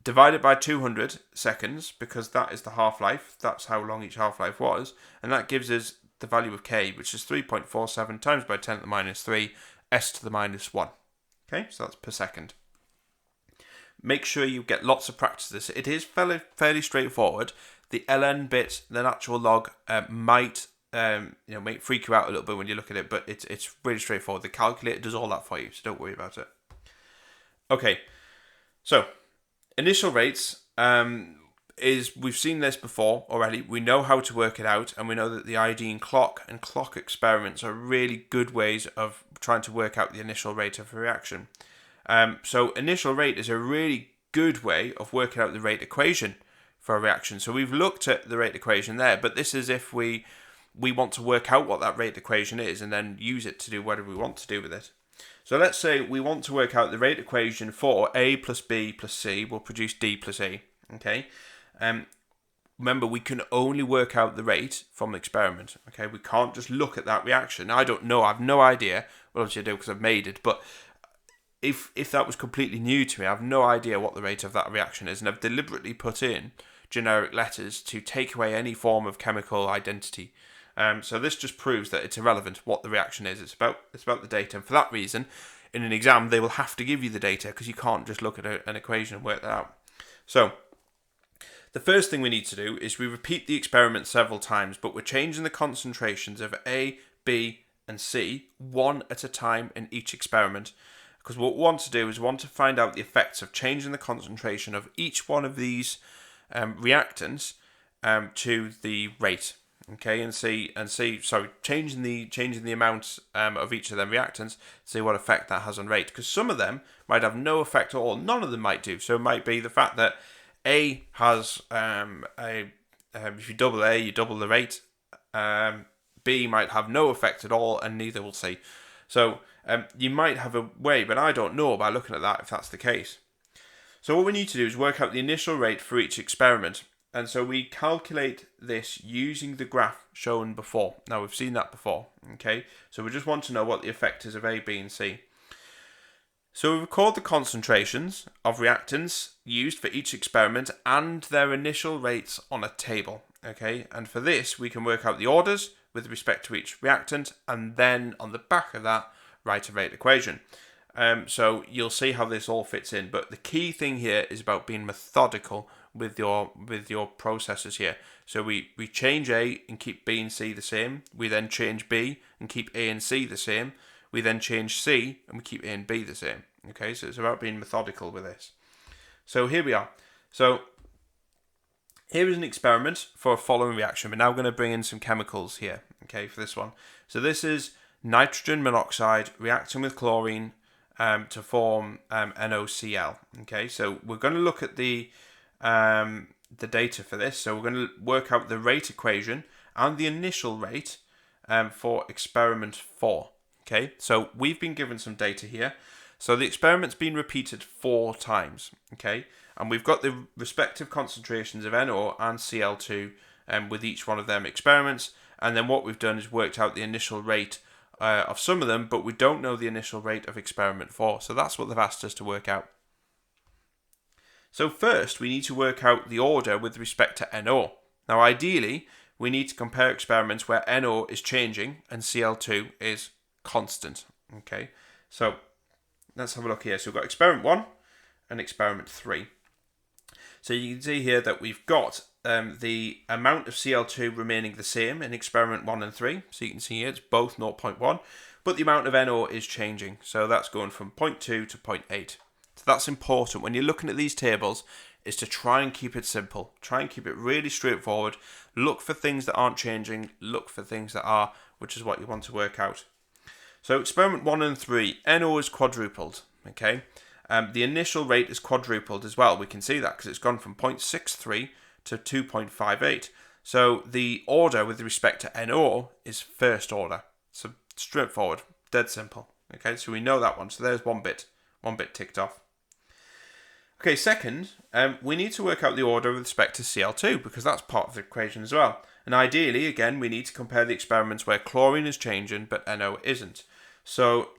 divided by 200 seconds, because that is the half-life. That's how long each half-life was. And that gives us the value of K, which is 3.47 times by 10 to the minus 3, s to the minus 1. Okay, so that's per second. Make sure you get lots of practice of this. It is fairly straightforward. The ln bit, the natural log, might freak you out a little bit when you look at it, but it's really straightforward. The calculator does all that for you, so don't worry about it. Okay, so initial rates we've seen this before already. We know how to work it out, and we know that the iodine clock and clock experiments are really good ways of trying to work out the initial rate of a reaction. So initial rate is a really good way of working out the rate equation for a reaction. So we've looked at the rate equation there, but this is if we we want to work out what that rate equation is and then use it to do whatever we want to do with it. So let's say we want to work out the rate equation for A plus B plus C will produce D plus E. Okay. Remember, we can only work out the rate from the experiment. Okay, we can't just look at that reaction. I don't know. I have no idea. Well, obviously I do because I've made it. But if that was completely new to me, I have no idea what the rate of that reaction is, and I've deliberately put in generic letters to take away any form of chemical identity. So this just proves that it's irrelevant what the reaction is. It's about the data, and for that reason, in an exam they will have to give you the data because you can't just look at an equation and work that out. So the first thing we need to do is we repeat the experiment several times, but we're changing the concentrations of A, B, and C one at a time in each experiment. Because what we want to do is we want to find out the effects of changing the concentration of each one of these reactants to the rate. Okay, and changing the amount of each of them reactants, see what effect that has on rate. Because some of them might have no effect at all, none of them might do. So it might be the fact that A has if you double A, you double the rate. B might have no effect at all, and neither will C. So you might have a way, but I don't know by looking at that if that's the case. So what we need to do is work out the initial rate for each experiment. And so we calculate this using the graph shown before. Now we've seen that before, okay? So we just want to know what the effect is of A, B, and C. So we record the concentrations of reactants used for each experiment and their initial rates on a table, okay? And for this, we can work out the orders with respect to each reactant, and then on the back of that, write a rate equation. So you'll see how this all fits in, but the key thing here is about being methodical with your processes here. So we change A and keep B and C the same. We then change B and keep A and C the same. We then change C and we keep A and B the same. Okay, so it's about being methodical with this. So here we are. So here is an experiment for a following reaction. We're now going to bring in some chemicals here, okay, for this one. So this is nitrogen monoxide reacting with chlorine to form NOCl. Okay, so we're going to look at the data for this. So we're going to work out the rate equation and the initial rate for experiment 4. Okay, so we've been given some data here. So the experiment's been repeated 4 times. Okay, and we've got the respective concentrations of NO and Cl2 with each one of them experiments. And then what we've done is worked out the initial rate of some of them, but we don't know the initial rate of experiment 4. So that's what they've asked us to work out. So first, we need to work out the order with respect to NO. Now, ideally, we need to compare experiments where NO is changing and Cl2 is constant. Okay, so let's have a look here. So we've got experiment 1 and experiment 3. So you can see here that we've got the amount of Cl2 remaining the same in experiment 1 and 3. So you can see here it's both 0.1, but the amount of NO is changing. So that's going from 0.2 to 0.8. So that's important when you're looking at these tables, is to try and keep it simple. Try and keep it really straightforward. Look for things that aren't changing. Look for things that are, which is what you want to work out. So experiment 1 and 3, NO is quadrupled. Okay, the initial rate is quadrupled as well. We can see that because it's gone from 0.63 to 2.58. So the order with respect to NO is first order. So straightforward, dead simple. Okay, so we know that one. So there's one bit ticked off. Okay, second, we need to work out the order with respect to Cl2 because that's part of the equation as well. And ideally, again, we need to compare the experiments where chlorine is changing but NO isn't. So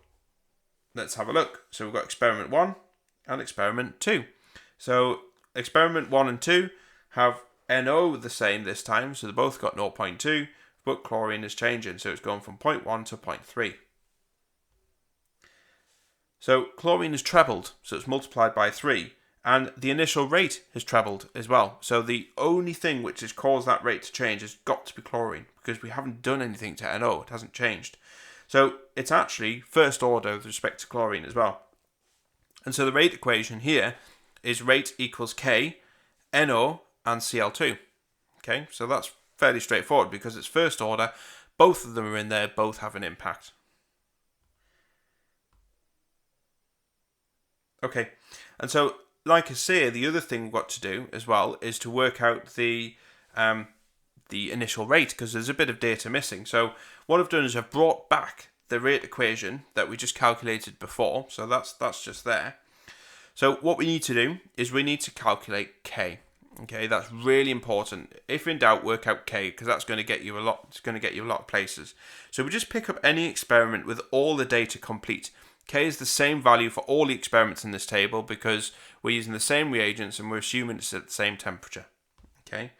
let's have a look. So we've got experiment 1 and experiment 2. So experiment 1 and 2 have NO the same this time, so they both got 0.2, but chlorine is changing, so it's going from 0.1 to 0.3. So chlorine is trebled, so it's multiplied by 3. And the initial rate has trebled as well. So the only thing which has caused that rate to change has got to be chlorine, because we haven't done anything to NO. It hasn't changed. So it's actually first order with respect to chlorine as well. And so the rate equation here is rate equals K, NO, and Cl2. Okay, so that's fairly straightforward because it's first order. Both of them are in there, both have an impact. Okay, and so like I say, the other thing we've got to do as well is to work out the the initial rate because there's a bit of data missing. So what I've done is I've brought back the rate equation that we just calculated before. So that's just there. So what we need to do is we need to calculate K. Okay, that's really important. If in doubt, work out K, because that's going to get you a lot. It's going to get you a lot of places. So we just pick up any experiment with all the data complete. K is the same value for all the experiments in this table because we're using the same reagents and we're assuming it's at the same temperature. Okay,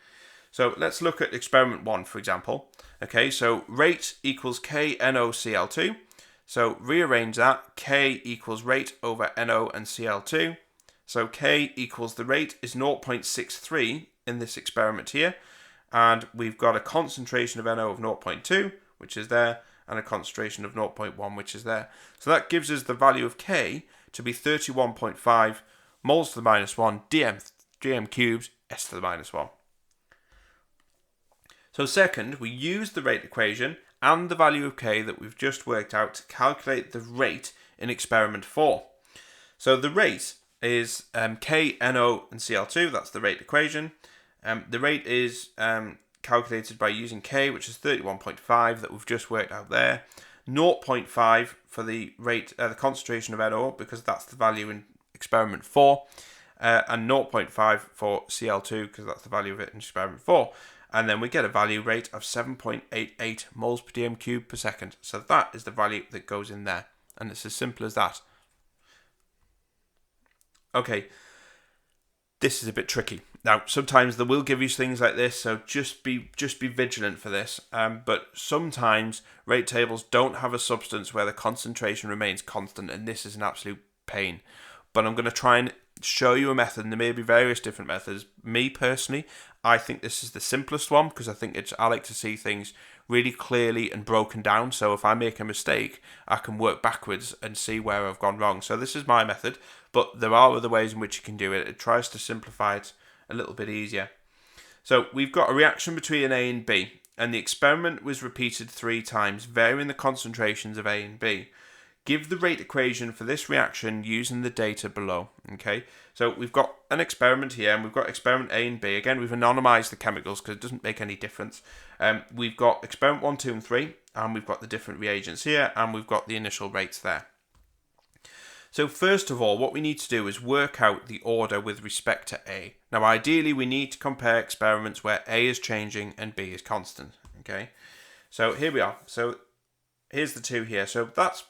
so let's look at experiment 1, for example. Okay, so rate equals KNOCl2. So rearrange that. K equals rate over NO and Cl2. So K equals the rate is 0.63 in this experiment here. And we've got a concentration of NO of 0.2, which is there, and a concentration of 0.1, which is there. So that gives us the value of K to be 31.5 moles to the minus 1 dm cubed s to the minus 1. So second, we use the rate equation and the value of K that we've just worked out to calculate the rate in experiment 4. So the rate is K, NO, and Cl2. That's the rate equation. The rate is calculated by using K, which is 31.5 that we've just worked out there. 0.5 for the rate, the concentration of NO, because that's the value in experiment 4. And 0.5 for Cl2, because that's the value of it in experiment 4. And then we get a value rate of 7.88 moles per dm cubed per second. So that is the value that goes in there. And it's as simple as that. Okay, this is a bit tricky. Now, sometimes they will give you things like this, so just be vigilant for this. But sometimes rate tables don't have a substance where the concentration remains constant, and this is an absolute pain. But I'm going to try and show you a method, and there may be various different methods. Me personally, I think this is the simplest one because I like to see things really clearly and broken down. So if I make a mistake, I can work backwards and see where I've gone wrong. So this is my method, but there are other ways in which you can do it. It tries to simplify it a little bit easier. So we've got a reaction between A and B, and the experiment was repeated 3 times, varying the concentrations of A and B. Give the rate equation for this reaction using the data below. Okay, so we've got an experiment here, and we've got experiment A and B. Again, we've anonymized the chemicals because it doesn't make any difference. We've got experiment 1, 2, and 3, and we've got the different reagents here, and we've got the initial rates there. So first of all, what we need to do is work out the order with respect to A. Now, ideally, we need to compare experiments where A is changing and B is constant. Okay, so here we are. So here's the 2 here. So that's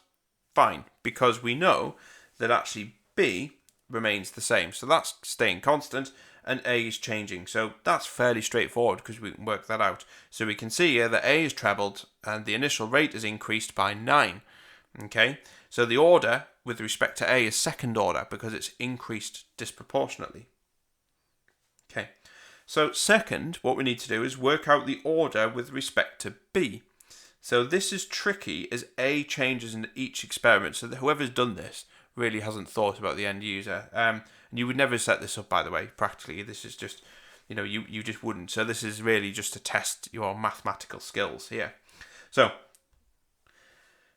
fine, because we know that actually B remains the same. So that's staying constant and A is changing. So that's fairly straightforward because we can work that out. So we can see here that A is trebled and the initial rate is increased by 9. Okay, so the order with respect to A is second order because it's increased disproportionately. Okay, so second, what we need to do is work out the order with respect to B. So this is tricky as A changes in each experiment. So whoever's done this really hasn't thought about the end user. And you would never set this up, by the way, practically. This is just, you just wouldn't. So this is really just to test your mathematical skills here. So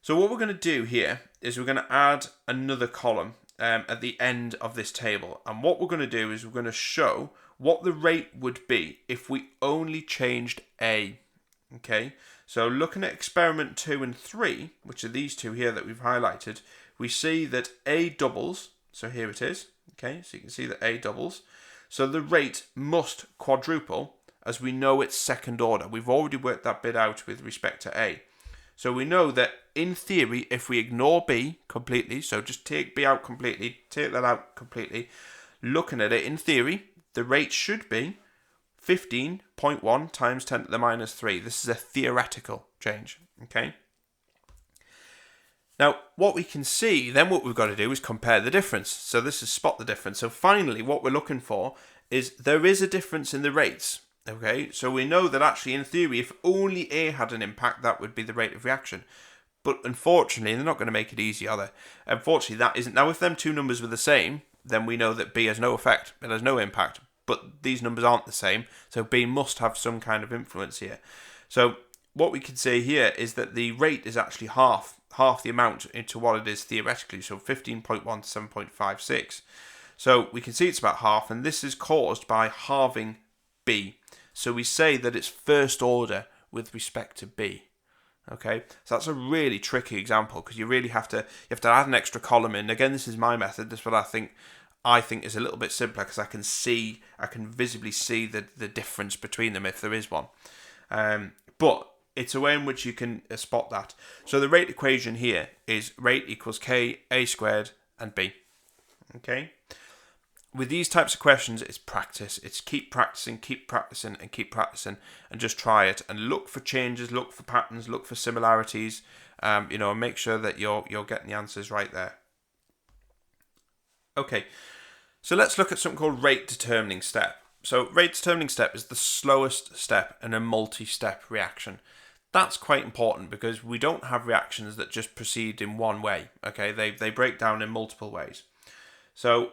what we're going to do here is we're going to add another column at the end of this table. And what we're going to do is we're going to show what the rate would be if we only changed A. Okay, so looking at experiment 2 and 3, which are these 2 here that we've highlighted, we see that A doubles. So here it is. Okay, so you can see that A doubles. So the rate must quadruple, as we know it's second order. We've already worked that bit out with respect to A. So we know that in theory, if we ignore B completely, so just take B out completely, take that out completely, looking at it in theory, the rate should be 15.1 times 10 to the minus 3. This is a theoretical change, okay? Now, what we can see, then what we've got to do is compare the difference. So this is spot the difference. So finally, what we're looking for is there is a difference in the rates, okay? So we know that actually, in theory, if only A had an impact, that would be the rate of reaction. But unfortunately, they're not going to make it easy, are they? Unfortunately, that isn't. Now, if them 2 numbers were the same, then we know that B has no effect. It has no impact. But these numbers aren't the same, so B must have some kind of influence here. So what we can say here is that the rate is actually half the amount into what it is theoretically, so 15.1 to 7.56. So we can see it's about half, and this is caused by halving B. So we say that it's first order with respect to B. Okay, so that's a really tricky example because you really have to add an extra column in. Again, this is my method. This is what I think is a little bit simpler because I can visibly see the difference between them if there is one. But it's a way in which you can spot that. So the rate equation here is rate equals k, a squared, and b. Okay. With these types of questions, it's practice. It's keep practicing, and just try it and look for changes, look for patterns, look for similarities. And make sure that you're getting the answers right there. Okay, so let's look at something called rate determining step. So rate determining step is the slowest step in a multi-step reaction. That's quite important because we don't have reactions that just proceed in one way. Okay, they break down in multiple ways. So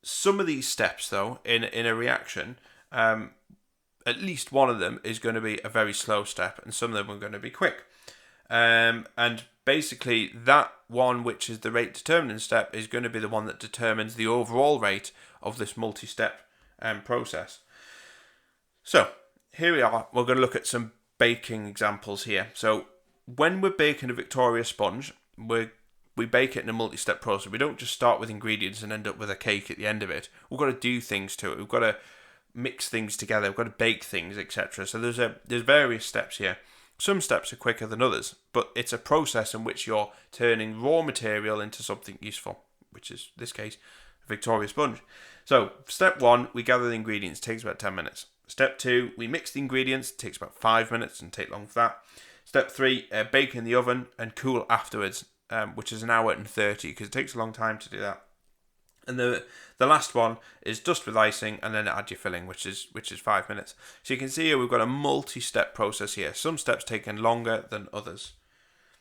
some of these steps, though, in a reaction, at least one of them is going to be a very slow step, and some of them are going to be quick. And basically, that one, which is the rate determining step, is going to be the one that determines the overall rate of this multi-step process. So here we are. We're going to look at some baking examples here. So when we're baking a Victoria sponge, we bake it in a multi-step process. We don't just start with ingredients and end up with a cake at the end of it. We've got to do things to it. We've got to mix things together. We've got to bake things, etc. So there's various steps here. Some steps are quicker than others, but it's a process in which you're turning raw material into something useful, which is, in this case, a Victoria sponge. So step 1, we gather the ingredients. It takes about 10 minutes. Step 2, we mix the ingredients. It takes about 5 minutes and take long for that. Step 3, bake in the oven and cool afterwards. Which is 1 hour and 30 because it takes a long time to do that. And the last one is dust with icing and then add your filling, which is 5 minutes. So you can see here we've got a multi-step process here. Some steps taking longer than others.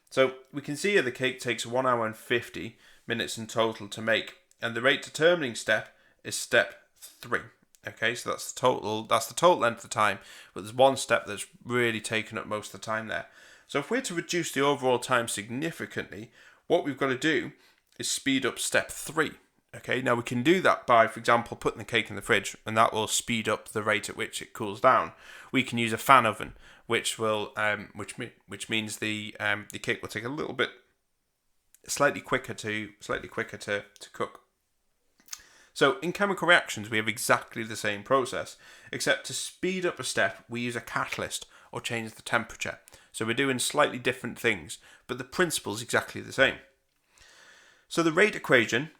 So we can see here the cake takes 1 hour and 50 minutes in total to make, and the rate determining step is step 3. Okay, so that's the total length of time, but there's one step that's really taken up most of the time there. So if we're to reduce the overall time significantly, what we've got to do is speed up step 3. Okay, now we can do that by, for example, putting the cake in the fridge, and that will speed up the rate at which it cools down. We can use a fan oven, which means the cake will take a little bit slightly quicker to cook. So in chemical reactions, we have exactly the same process, except to speed up a step, we use a catalyst or change the temperature. So we're doing slightly different things, but the principle is exactly the same. So the rate equation,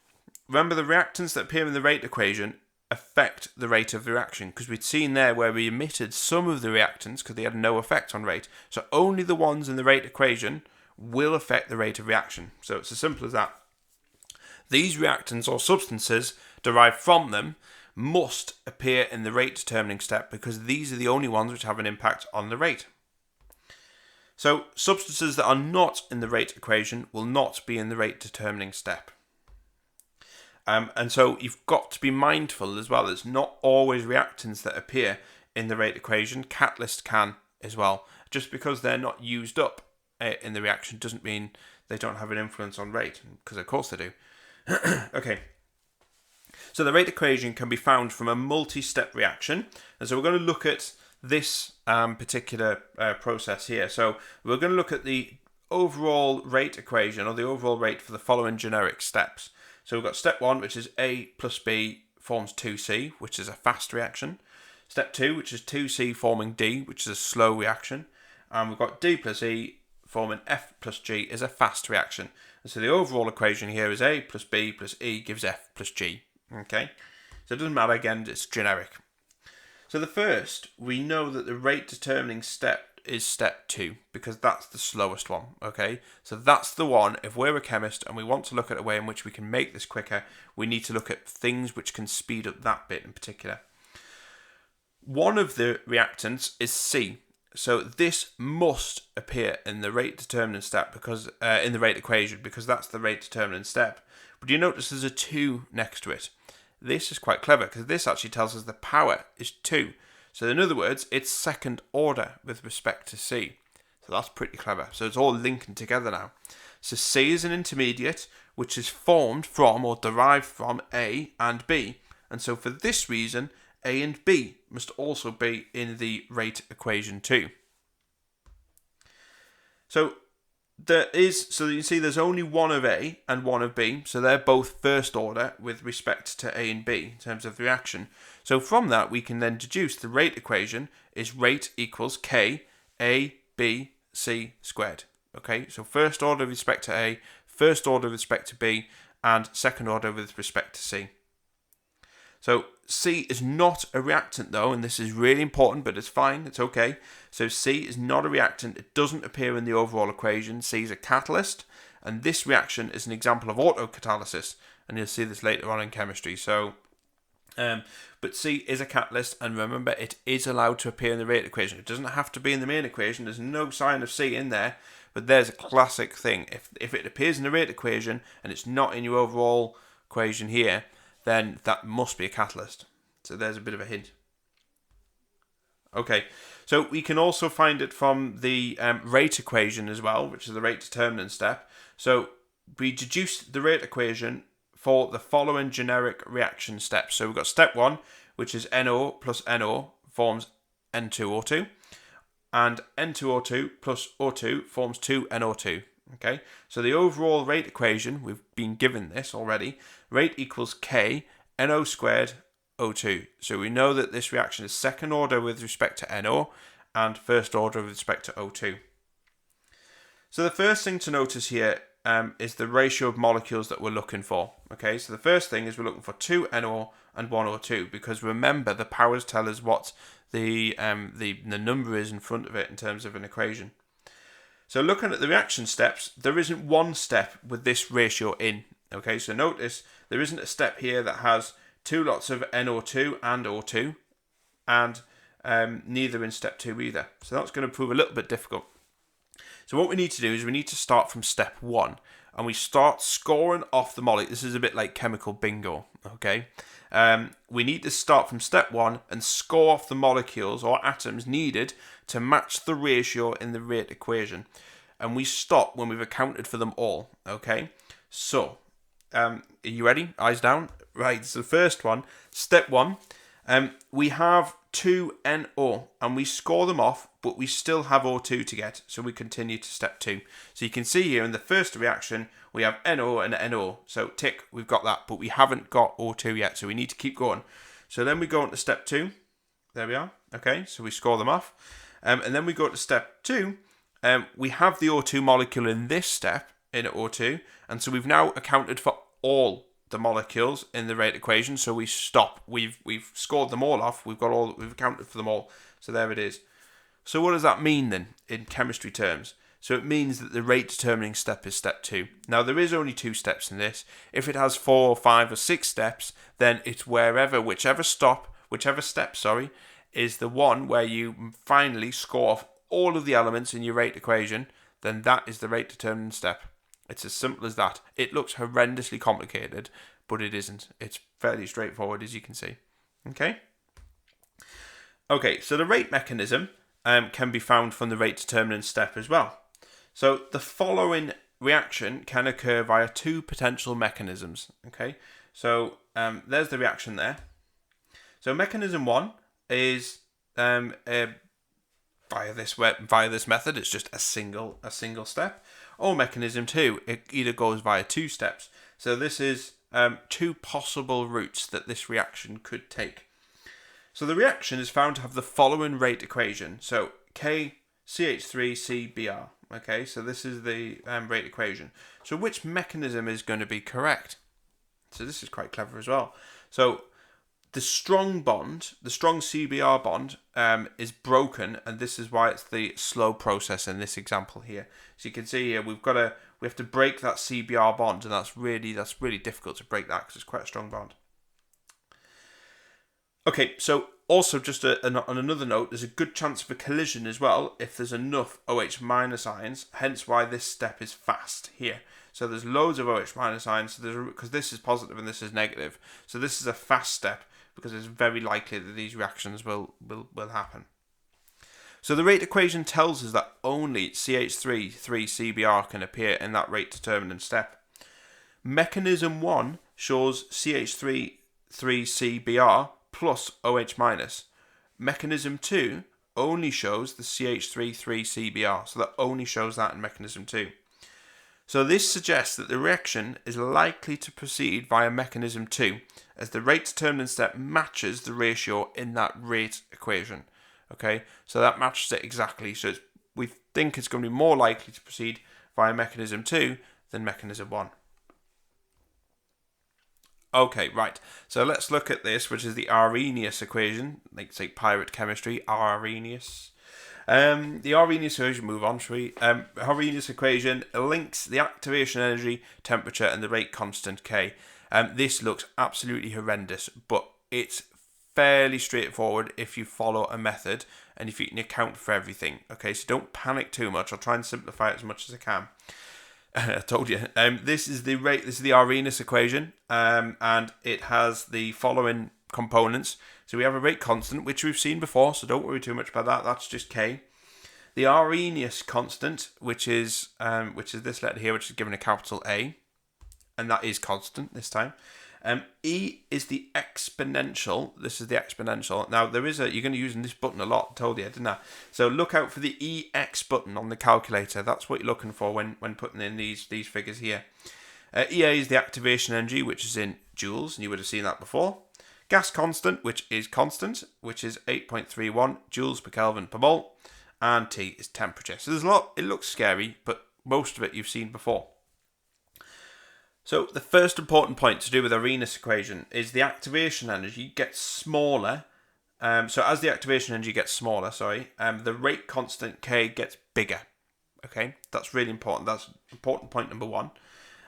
remember the reactants that appear in the rate equation affect the rate of the reaction, because we'd seen there where we omitted some of the reactants because they had no effect on rate. So only the ones in the rate equation will affect the rate of reaction. So it's as simple as that. These reactants or substances derived from them must appear in the rate determining step because these are the only ones which have an impact on the rate. So substances that are not in the rate equation will not be in the rate determining step. And so you've got to be mindful as well. It's not always reactants that appear in the rate equation. Catalysts can as well. Just because they're not used up in the reaction doesn't mean they don't have an influence on rate, because of course they do. Okay. So the rate equation can be found from a multi-step reaction. And so we're going to look at this particular process here. So we're going to look at the overall rate equation, or the overall rate for the following generic steps. So we've got step 1, which is A plus B forms 2C, which is a fast reaction. Step 2, which is 2C forming D, which is a slow reaction. And we've got D plus E forming F plus G is a fast reaction. And so the overall equation here is A plus B plus E gives F plus G. Okay, so it doesn't matter, again, it's generic. So the first, we know that the rate determining step is step 2, because that's the slowest one, okay? So that's the one, if we're a chemist and we want to look at a way in which we can make this quicker, we need to look at things which can speed up that bit in particular. One of the reactants is C, so this must appear in the rate determining step, because in the rate equation, because that's the rate determining step. But you notice there's a 2 next to it. This is quite clever, because this actually tells us the power is 2. So in other words, it's second order with respect to C. So that's pretty clever. So it's all linking together now. So C is an intermediate, which is formed from or derived from A and B. And so for this reason, A and B must also be in the rate equation too. So you can see there's only one of A and one of B, so they're both first order with respect to A and B in terms of the reaction. So from that we can then deduce the rate equation is rate equals K A B C squared. Okay, so first order with respect to A, first order with respect to B, and second order with respect to C. So C is not a reactant though, and this is really important, but it's fine, it's okay. So C is not a reactant, it doesn't appear in the overall equation. C is a catalyst, and this reaction is an example of autocatalysis, and you'll see this later on in chemistry. So, but C is a catalyst, and remember, it is allowed to appear in the rate equation. It doesn't have to be in the main equation, there's no sign of C in there, but there's a classic thing. If it appears in the rate equation, and it's not in your overall equation here, then that must be a catalyst. So there's a bit of a hint. Okay, so we can also find it from the rate equation as well, which is the rate determinant step. So we deduce the rate equation for the following generic reaction steps. So we've got step 1, which is NO plus NO forms N2O2, and N2O2 plus O2 forms 2NO2. Okay, so the overall rate equation, we've been given this already, rate equals K NO squared O2. So we know that this reaction is second order with respect to NO and first order with respect to O2. So the first thing to notice here is the ratio of molecules that we're looking for. Okay, so the first thing is we're looking for 2 NO and 1 O2, because remember the powers tell us what the number is in front of it in terms of an equation. So looking at the reaction steps, there isn't one step with this ratio in. Okay, so notice there isn't a step here that has 2 lots of NO2 and O2, and neither in step 2 either. So that's going to prove a little bit difficult. So what we need to do is we need to start from step 1, and we start scoring off the molecule. This is a bit like chemical bingo, okay? We need to start from step 1 and score off the molecules or atoms needed to match the ratio in the rate equation. And we stop when we've accounted for them all, okay? So, are you ready? Eyes down. Right, so the first one, step 1, we have 2 NO, and we score them off, but we still have O2 to get, so we continue to step 2. So you can see here in the first reaction, we have NO and NO, so tick, we've got that, but we haven't got O2 yet, so we need to keep going. So then we go into step 2, there we are, okay, so we score them off, and then we go to step 2, we have the O2 molecule in this step, in O2, and so we've now accounted for all the molecules in the rate equation, so we stop. We've scored them all off. We've accounted for them all. So there it is. So what does that mean then in chemistry terms? So it means that the rate determining step is step 2. Now there is only 2 steps in this. If it has 4, 5, or 6 steps, then it's whichever step, is the one where you finally score off all of the elements in your rate equation. Then that is the rate determining step. It's as simple as that. It looks horrendously complicated, but it isn't. It's fairly straightforward, as you can see. Okay? Okay, so the rate mechanism can be found from the rate determinant step as well. So the following reaction can occur via 2 potential mechanisms. Okay? So there's the reaction there. So mechanism 1 is via this method. It's just a single step. Or mechanism 2, it either goes via 2 steps. So this is 2 possible routes that this reaction could take. So the reaction is found to have the following rate equation. So KCH3CBr. Okay, so this is the rate equation. So which mechanism is going to be correct? So this is quite clever as well. So the strong CBr bond is broken, and this is why it's the slow process in this example here. So you can see here we have to break that CBr bond, and that's really difficult to break that because it's quite a strong bond. Okay, so also just on another note, there's a good chance of a collision as well if there's enough OH minus ions, hence why this step is fast here. So there's loads of OH minus ions because this is positive and this is negative. So this is a fast step because it's very likely that these reactions will happen. So the rate equation tells us that only CH3,3CBr can appear in that rate determinant step. Mechanism 1 shows CH3,3CBr plus OH minus. Mechanism 2 only shows the CH3,3CBr, so that only shows that in mechanism 2. So this suggests that the reaction is likely to proceed via mechanism 2, as the rate determinant step matches the ratio in that rate equation. Okay, so that matches it exactly. So we think it's going to be more likely to proceed via mechanism 2 than mechanism 1. Okay, right. So let's look at this, which is the Arrhenius equation. Like say pirate chemistry, Arrhenius. The Arrhenius equation, move on, shall we? Arrhenius equation links the activation energy, temperature, and the rate constant K. This looks absolutely horrendous, but it's fairly straightforward if you follow a method and if you can account for everything. Okay, so don't panic too much. I'll try and simplify it as much as I can. I told you. This is the Arrhenius equation, and it has the following components. So we have a rate constant, which we've seen before, so don't worry too much about that. That's just K. The Arrhenius constant, which is this letter here, which is given a capital A, and that is constant this time. E is the exponential. This is the exponential. Now you're going to use this button a lot. I told you, didn't I? So look out for the EX button on the calculator. That's what you're looking for when putting in these figures here. EA is the activation energy, which is in joules, and you would have seen that before. Gas constant, which is constant, which is 8.31 joules per Kelvin per mole, and T is temperature. So there's a lot. It looks scary, but most of it you've seen before. So the first important point to do with the Arrhenius equation is the activation energy gets smaller. So as the activation energy gets smaller, the rate constant K gets bigger. Okay, that's really important. That's important point number one.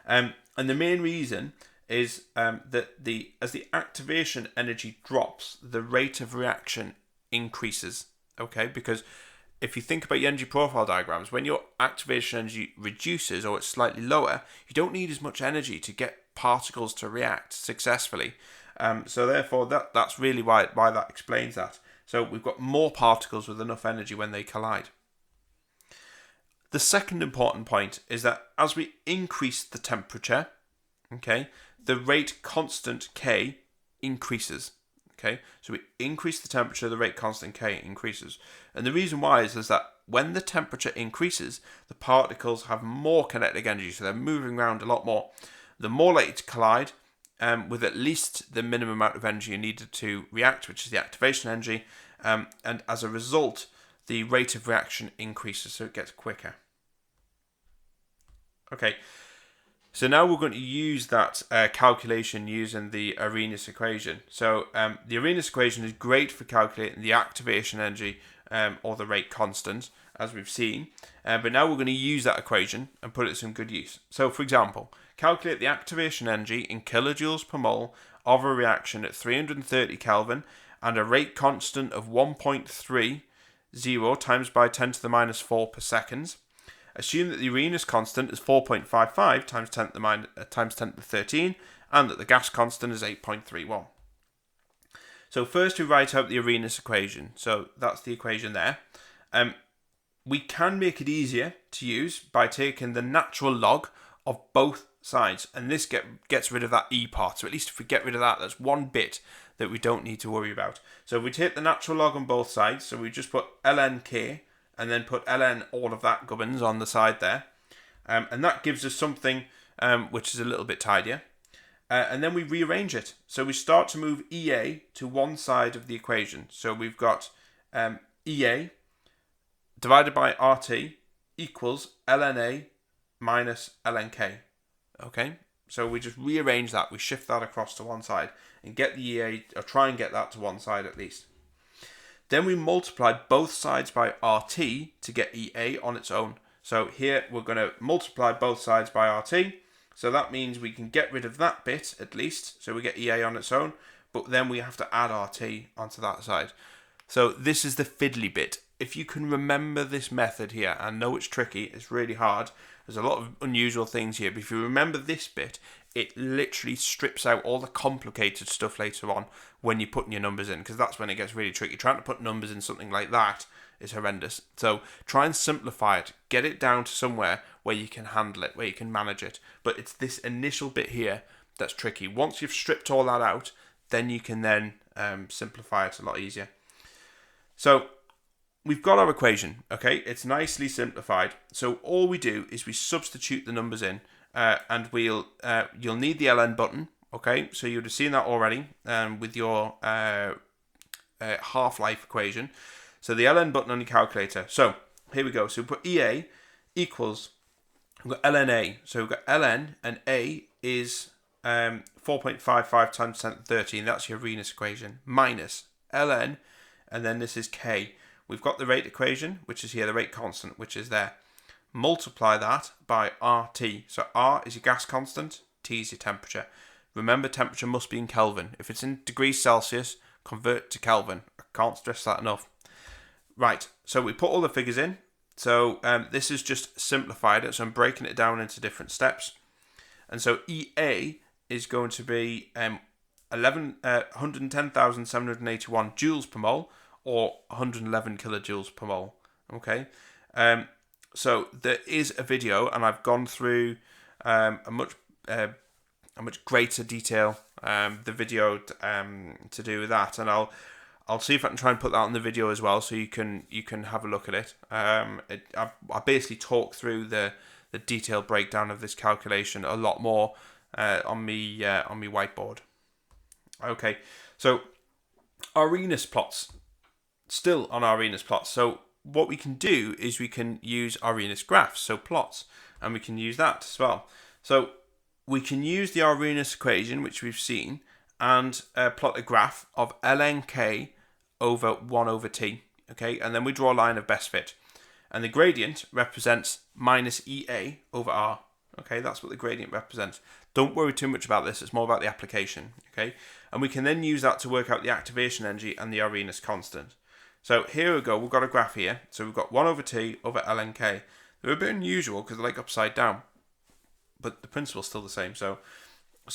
And the main reason is that as the activation energy drops, the rate of reaction increases. Okay, because if you think about your energy profile diagrams, when your activation energy reduces or it's slightly lower, you don't need as much energy to get particles to react successfully. So therefore, that's really why that explains that. So we've got more particles with enough energy when they collide. The second important point is that as we increase the temperature, okay, the rate constant K increases. Okay, so we increase the temperature, the rate constant K increases. And the reason why is that when the temperature increases, the particles have more kinetic energy, so they're moving around a lot more. The more likely to collide with at least the minimum amount of energy needed to react, which is the activation energy, and as a result, the rate of reaction increases, so it gets quicker. Okay. So now we're going to use that calculation using the Arrhenius equation. So the Arrhenius equation is great for calculating the activation energy or the rate constant, as we've seen. But now we're going to use that equation and put it to some good use. So for example, calculate the activation energy in kilojoules per mole of a reaction at 330 Kelvin and a rate constant of 1.30 times by 10 to the minus 4 per second. Assume that the Arrhenius constant is 4.55 times 10 to the 13, and that the gas constant is 8.31. So first we write out the Arrhenius equation. So that's the equation there. We can make it easier to use by taking the natural log of both sides, and this gets rid of that E part. So at least if we get rid of that, that's one bit that we don't need to worry about. So we take the natural log on both sides, so we just put ln k, and then put ln all of that gubbins on the side there. And that gives us something which is a little bit tidier. And then we rearrange it. So we start to move EA to one side of the equation. So we've got EA divided by RT equals ln A minus ln K. Okay, so we just rearrange that. We shift that across to one side and get the EA, or try and get that to one side at least. Then we multiply both sides by RT to get EA on its own. So here we're going to multiply both sides by RT. So that means we can get rid of that bit at least. So we get EA on its own. But then we have to add RT onto that side. So this is the fiddly bit. If you can remember this method here, I know it's tricky, it's really hard. There's a lot of unusual things here. But if you remember this bit, it literally strips out all the complicated stuff later on when you're putting your numbers in, because that's when it gets really tricky. Trying to put numbers in something like that is horrendous. So try and simplify it. Get it down to somewhere where you can handle it, where you can manage it. But it's this initial bit here that's tricky. Once you've stripped all that out, then you can then simplify it a lot easier. So we've got our equation, okay? It's nicely simplified. So all we do is we substitute the numbers in, and you'll need the ln button, okay? So you'd have seen that already with your half-life equation. So the ln button on your calculator. So here we go. So we put EA equals, we've got ln A. So we've got ln, and A is 4.55 times 10 to the 13. That's your Arrhenius equation. Minus ln, and then this is K. We've got the rate equation, which is here, the rate constant, which is there. Multiply that by RT. So R is your gas constant, T is your temperature. Remember, temperature must be in Kelvin. If it's in degrees Celsius, convert to Kelvin. I can't stress that enough. Right, so we put all the figures in. So this is just simplified it, so I'm breaking it down into different steps. And so EA is going to be 110,781 joules per mole, or 111 kilojoules per mole. Okay, so there is a video, and I've gone through a much greater detail the video to do with that, and I'll see if I can try and put that on the video as well, so you can have a look at it. I basically talk through the detailed breakdown of this calculation a lot more on me whiteboard. Okay, so Arrhenius plots. Still on Arrhenius plots. So what we can do is we can use Arrhenius graphs, so plots, and we can use that as well. So we can use the Arrhenius equation, which we've seen, and plot a graph of ln K over 1 over T. Okay, and then we draw a line of best fit. And the gradient represents minus EA over R. Okay, that's what the gradient represents. Don't worry too much about this, it's more about the application. Okay, and we can then use that to work out the activation energy and the Arrhenius constant. So here we go, we've got a graph here. So we've got 1 over T over ln K. They're a bit unusual because they're like upside down, but the principle's still the same. So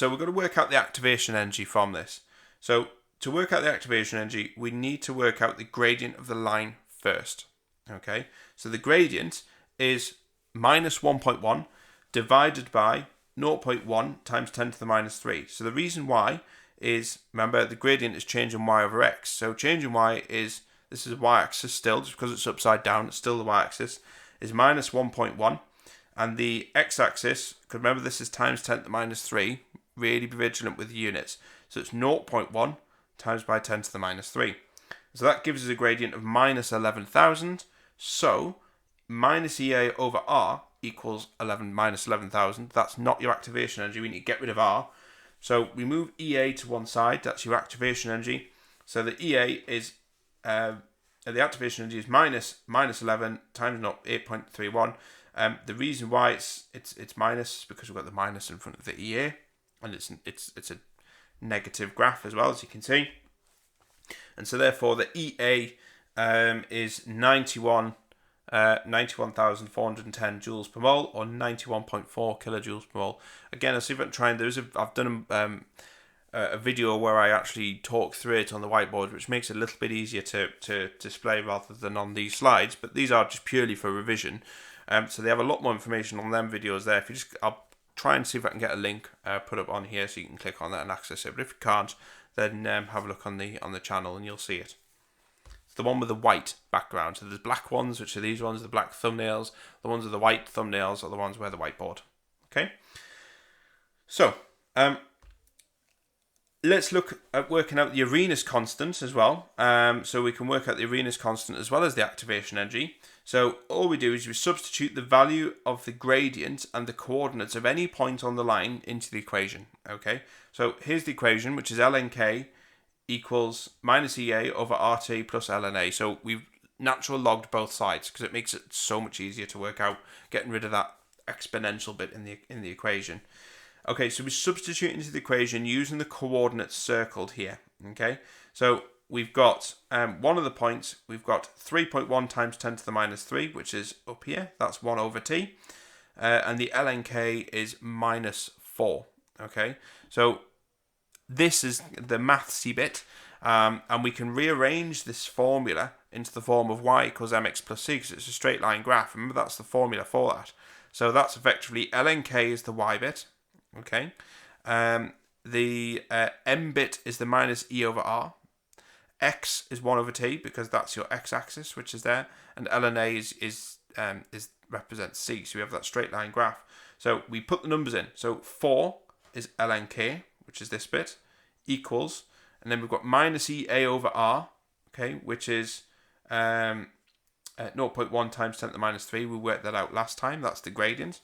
we're going to work out the activation energy from this. So to work out the activation energy, we need to work out the gradient of the line first. Okay, so the gradient is minus 1.1 divided by 0.1 times 10 to the minus 3. So the reason why is, remember, the gradient is change in y over x. So change in y is, this is y-axis still, just because it's upside down, it's still the y-axis, is minus 1.1. And the x-axis, because remember this is times 10 to the minus 3, really be vigilant with the units. So it's 0.1 times by 10 to the minus 3. So that gives us a gradient of minus 11,000. So minus EA over R equals minus 11,000. That's not your activation energy. We need to get rid of R. So we move EA to one side. That's your activation energy. So the EA is the activation energy is minus 11 times 8.31. The reason why it's minus is because we've got the minus in front of the EA, and it's a negative graph as well, as you can see. And so therefore the EA is 91,410 joules per mole, or 91.4 kilojoules per mole. Again, I'll see if I can try and I've done a video where I actually talk through it on the whiteboard, which makes it a little bit easier to display rather than on these slides. But these are just purely for revision. So they have a lot more information on them videos there. I'll try and see if I can get a link put up on here so you can click on that and access it. But if you can't, then have a look on the channel and you'll see it. It's the one with the white background. So there's black ones, which are these ones, the black thumbnails. The ones with the white thumbnails are the ones where the whiteboard. Okay. So let's look at working out the Arrhenius constant as well. So we can work out the Arrhenius constant as well as the activation energy. So all we do is we substitute the value of the gradient and the coordinates of any point on the line into the equation. Okay, so here's the equation, which is ln K equals minus EA over RT plus ln A. So we've natural logged both sides because it makes it so much easier to work out, getting rid of that exponential bit in the equation. Okay, so we substitute into the equation using the coordinates circled here. Okay, so we've got one of the points, we've got 3.1 times 10 to the minus 3, which is up here. That's 1 over T. And the ln K is minus 4. Okay, so this is the mathsy bit. And we can rearrange this formula into the form of y equals mx plus c, because it's a straight line graph. Remember, that's the formula for that. So that's effectively ln K is the y bit. Okay, the m bit is the minus e over r. X is 1 over T because that's your x-axis, which is there, and ln A is represents C, so we have that straight line graph. So we put the numbers in. So 4 is ln K, which is this bit, equals, and then we've got minus EA over R, okay, which is 0.1 times 10 to the minus 3. We worked that out last time. That's the gradient.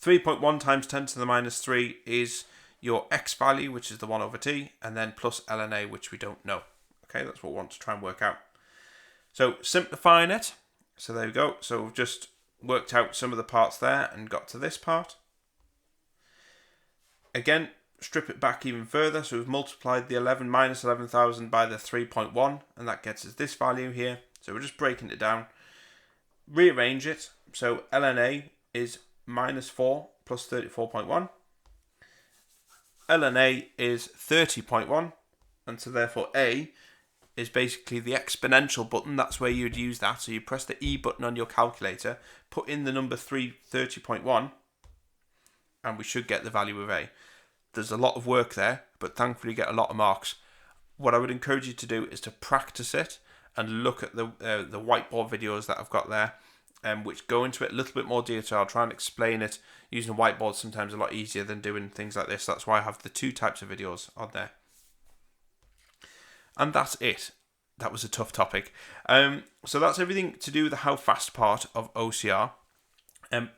3.1 times 10 to the minus 3 is your x value, which is the 1 over T, and then plus ln A, which we don't know. Okay, that's what we want to try and work out. So simplifying it. So there we go. So we've just worked out some of the parts there and got to this part. Again, strip it back even further. So we've multiplied the 11 minus 11,000 by the 3.1, and that gets us this value here. So we're just breaking it down. Rearrange it. So ln A is minus 4 plus 34.1. ln A is 30.1. And so therefore A is basically the exponential button. That's where you'd use that. So you press the E button on your calculator, put in the number 330.1, and we should get the value of A. There's a lot of work there, but thankfully you get a lot of marks. What I would encourage you to do is to practice it and look at the whiteboard videos that I've got there, which go into it a little bit more detail. I'll try and explain it using a whiteboard, sometimes a lot easier than doing things like this. That's why I have the 2 types of videos on there. And that's it. That was a tough topic. So that's everything to do with the how fast part of OCR.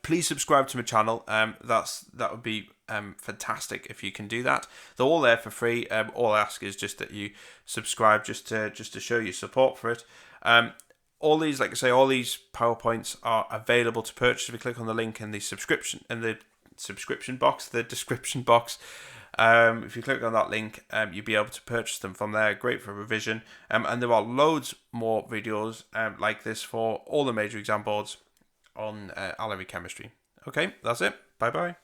Please subscribe to my channel. That would be fantastic if you can do that. They're all there for free. All I ask is just that you subscribe, just to show your support for it. All these, like I say, all these PowerPoints are available to purchase. If you click on the link in the description box. If you click on that link, you'll be able to purchase them from there. Great for revision. And there are loads more videos like this for all the major exam boards on Allery chemistry. Okay, that's it. Bye bye.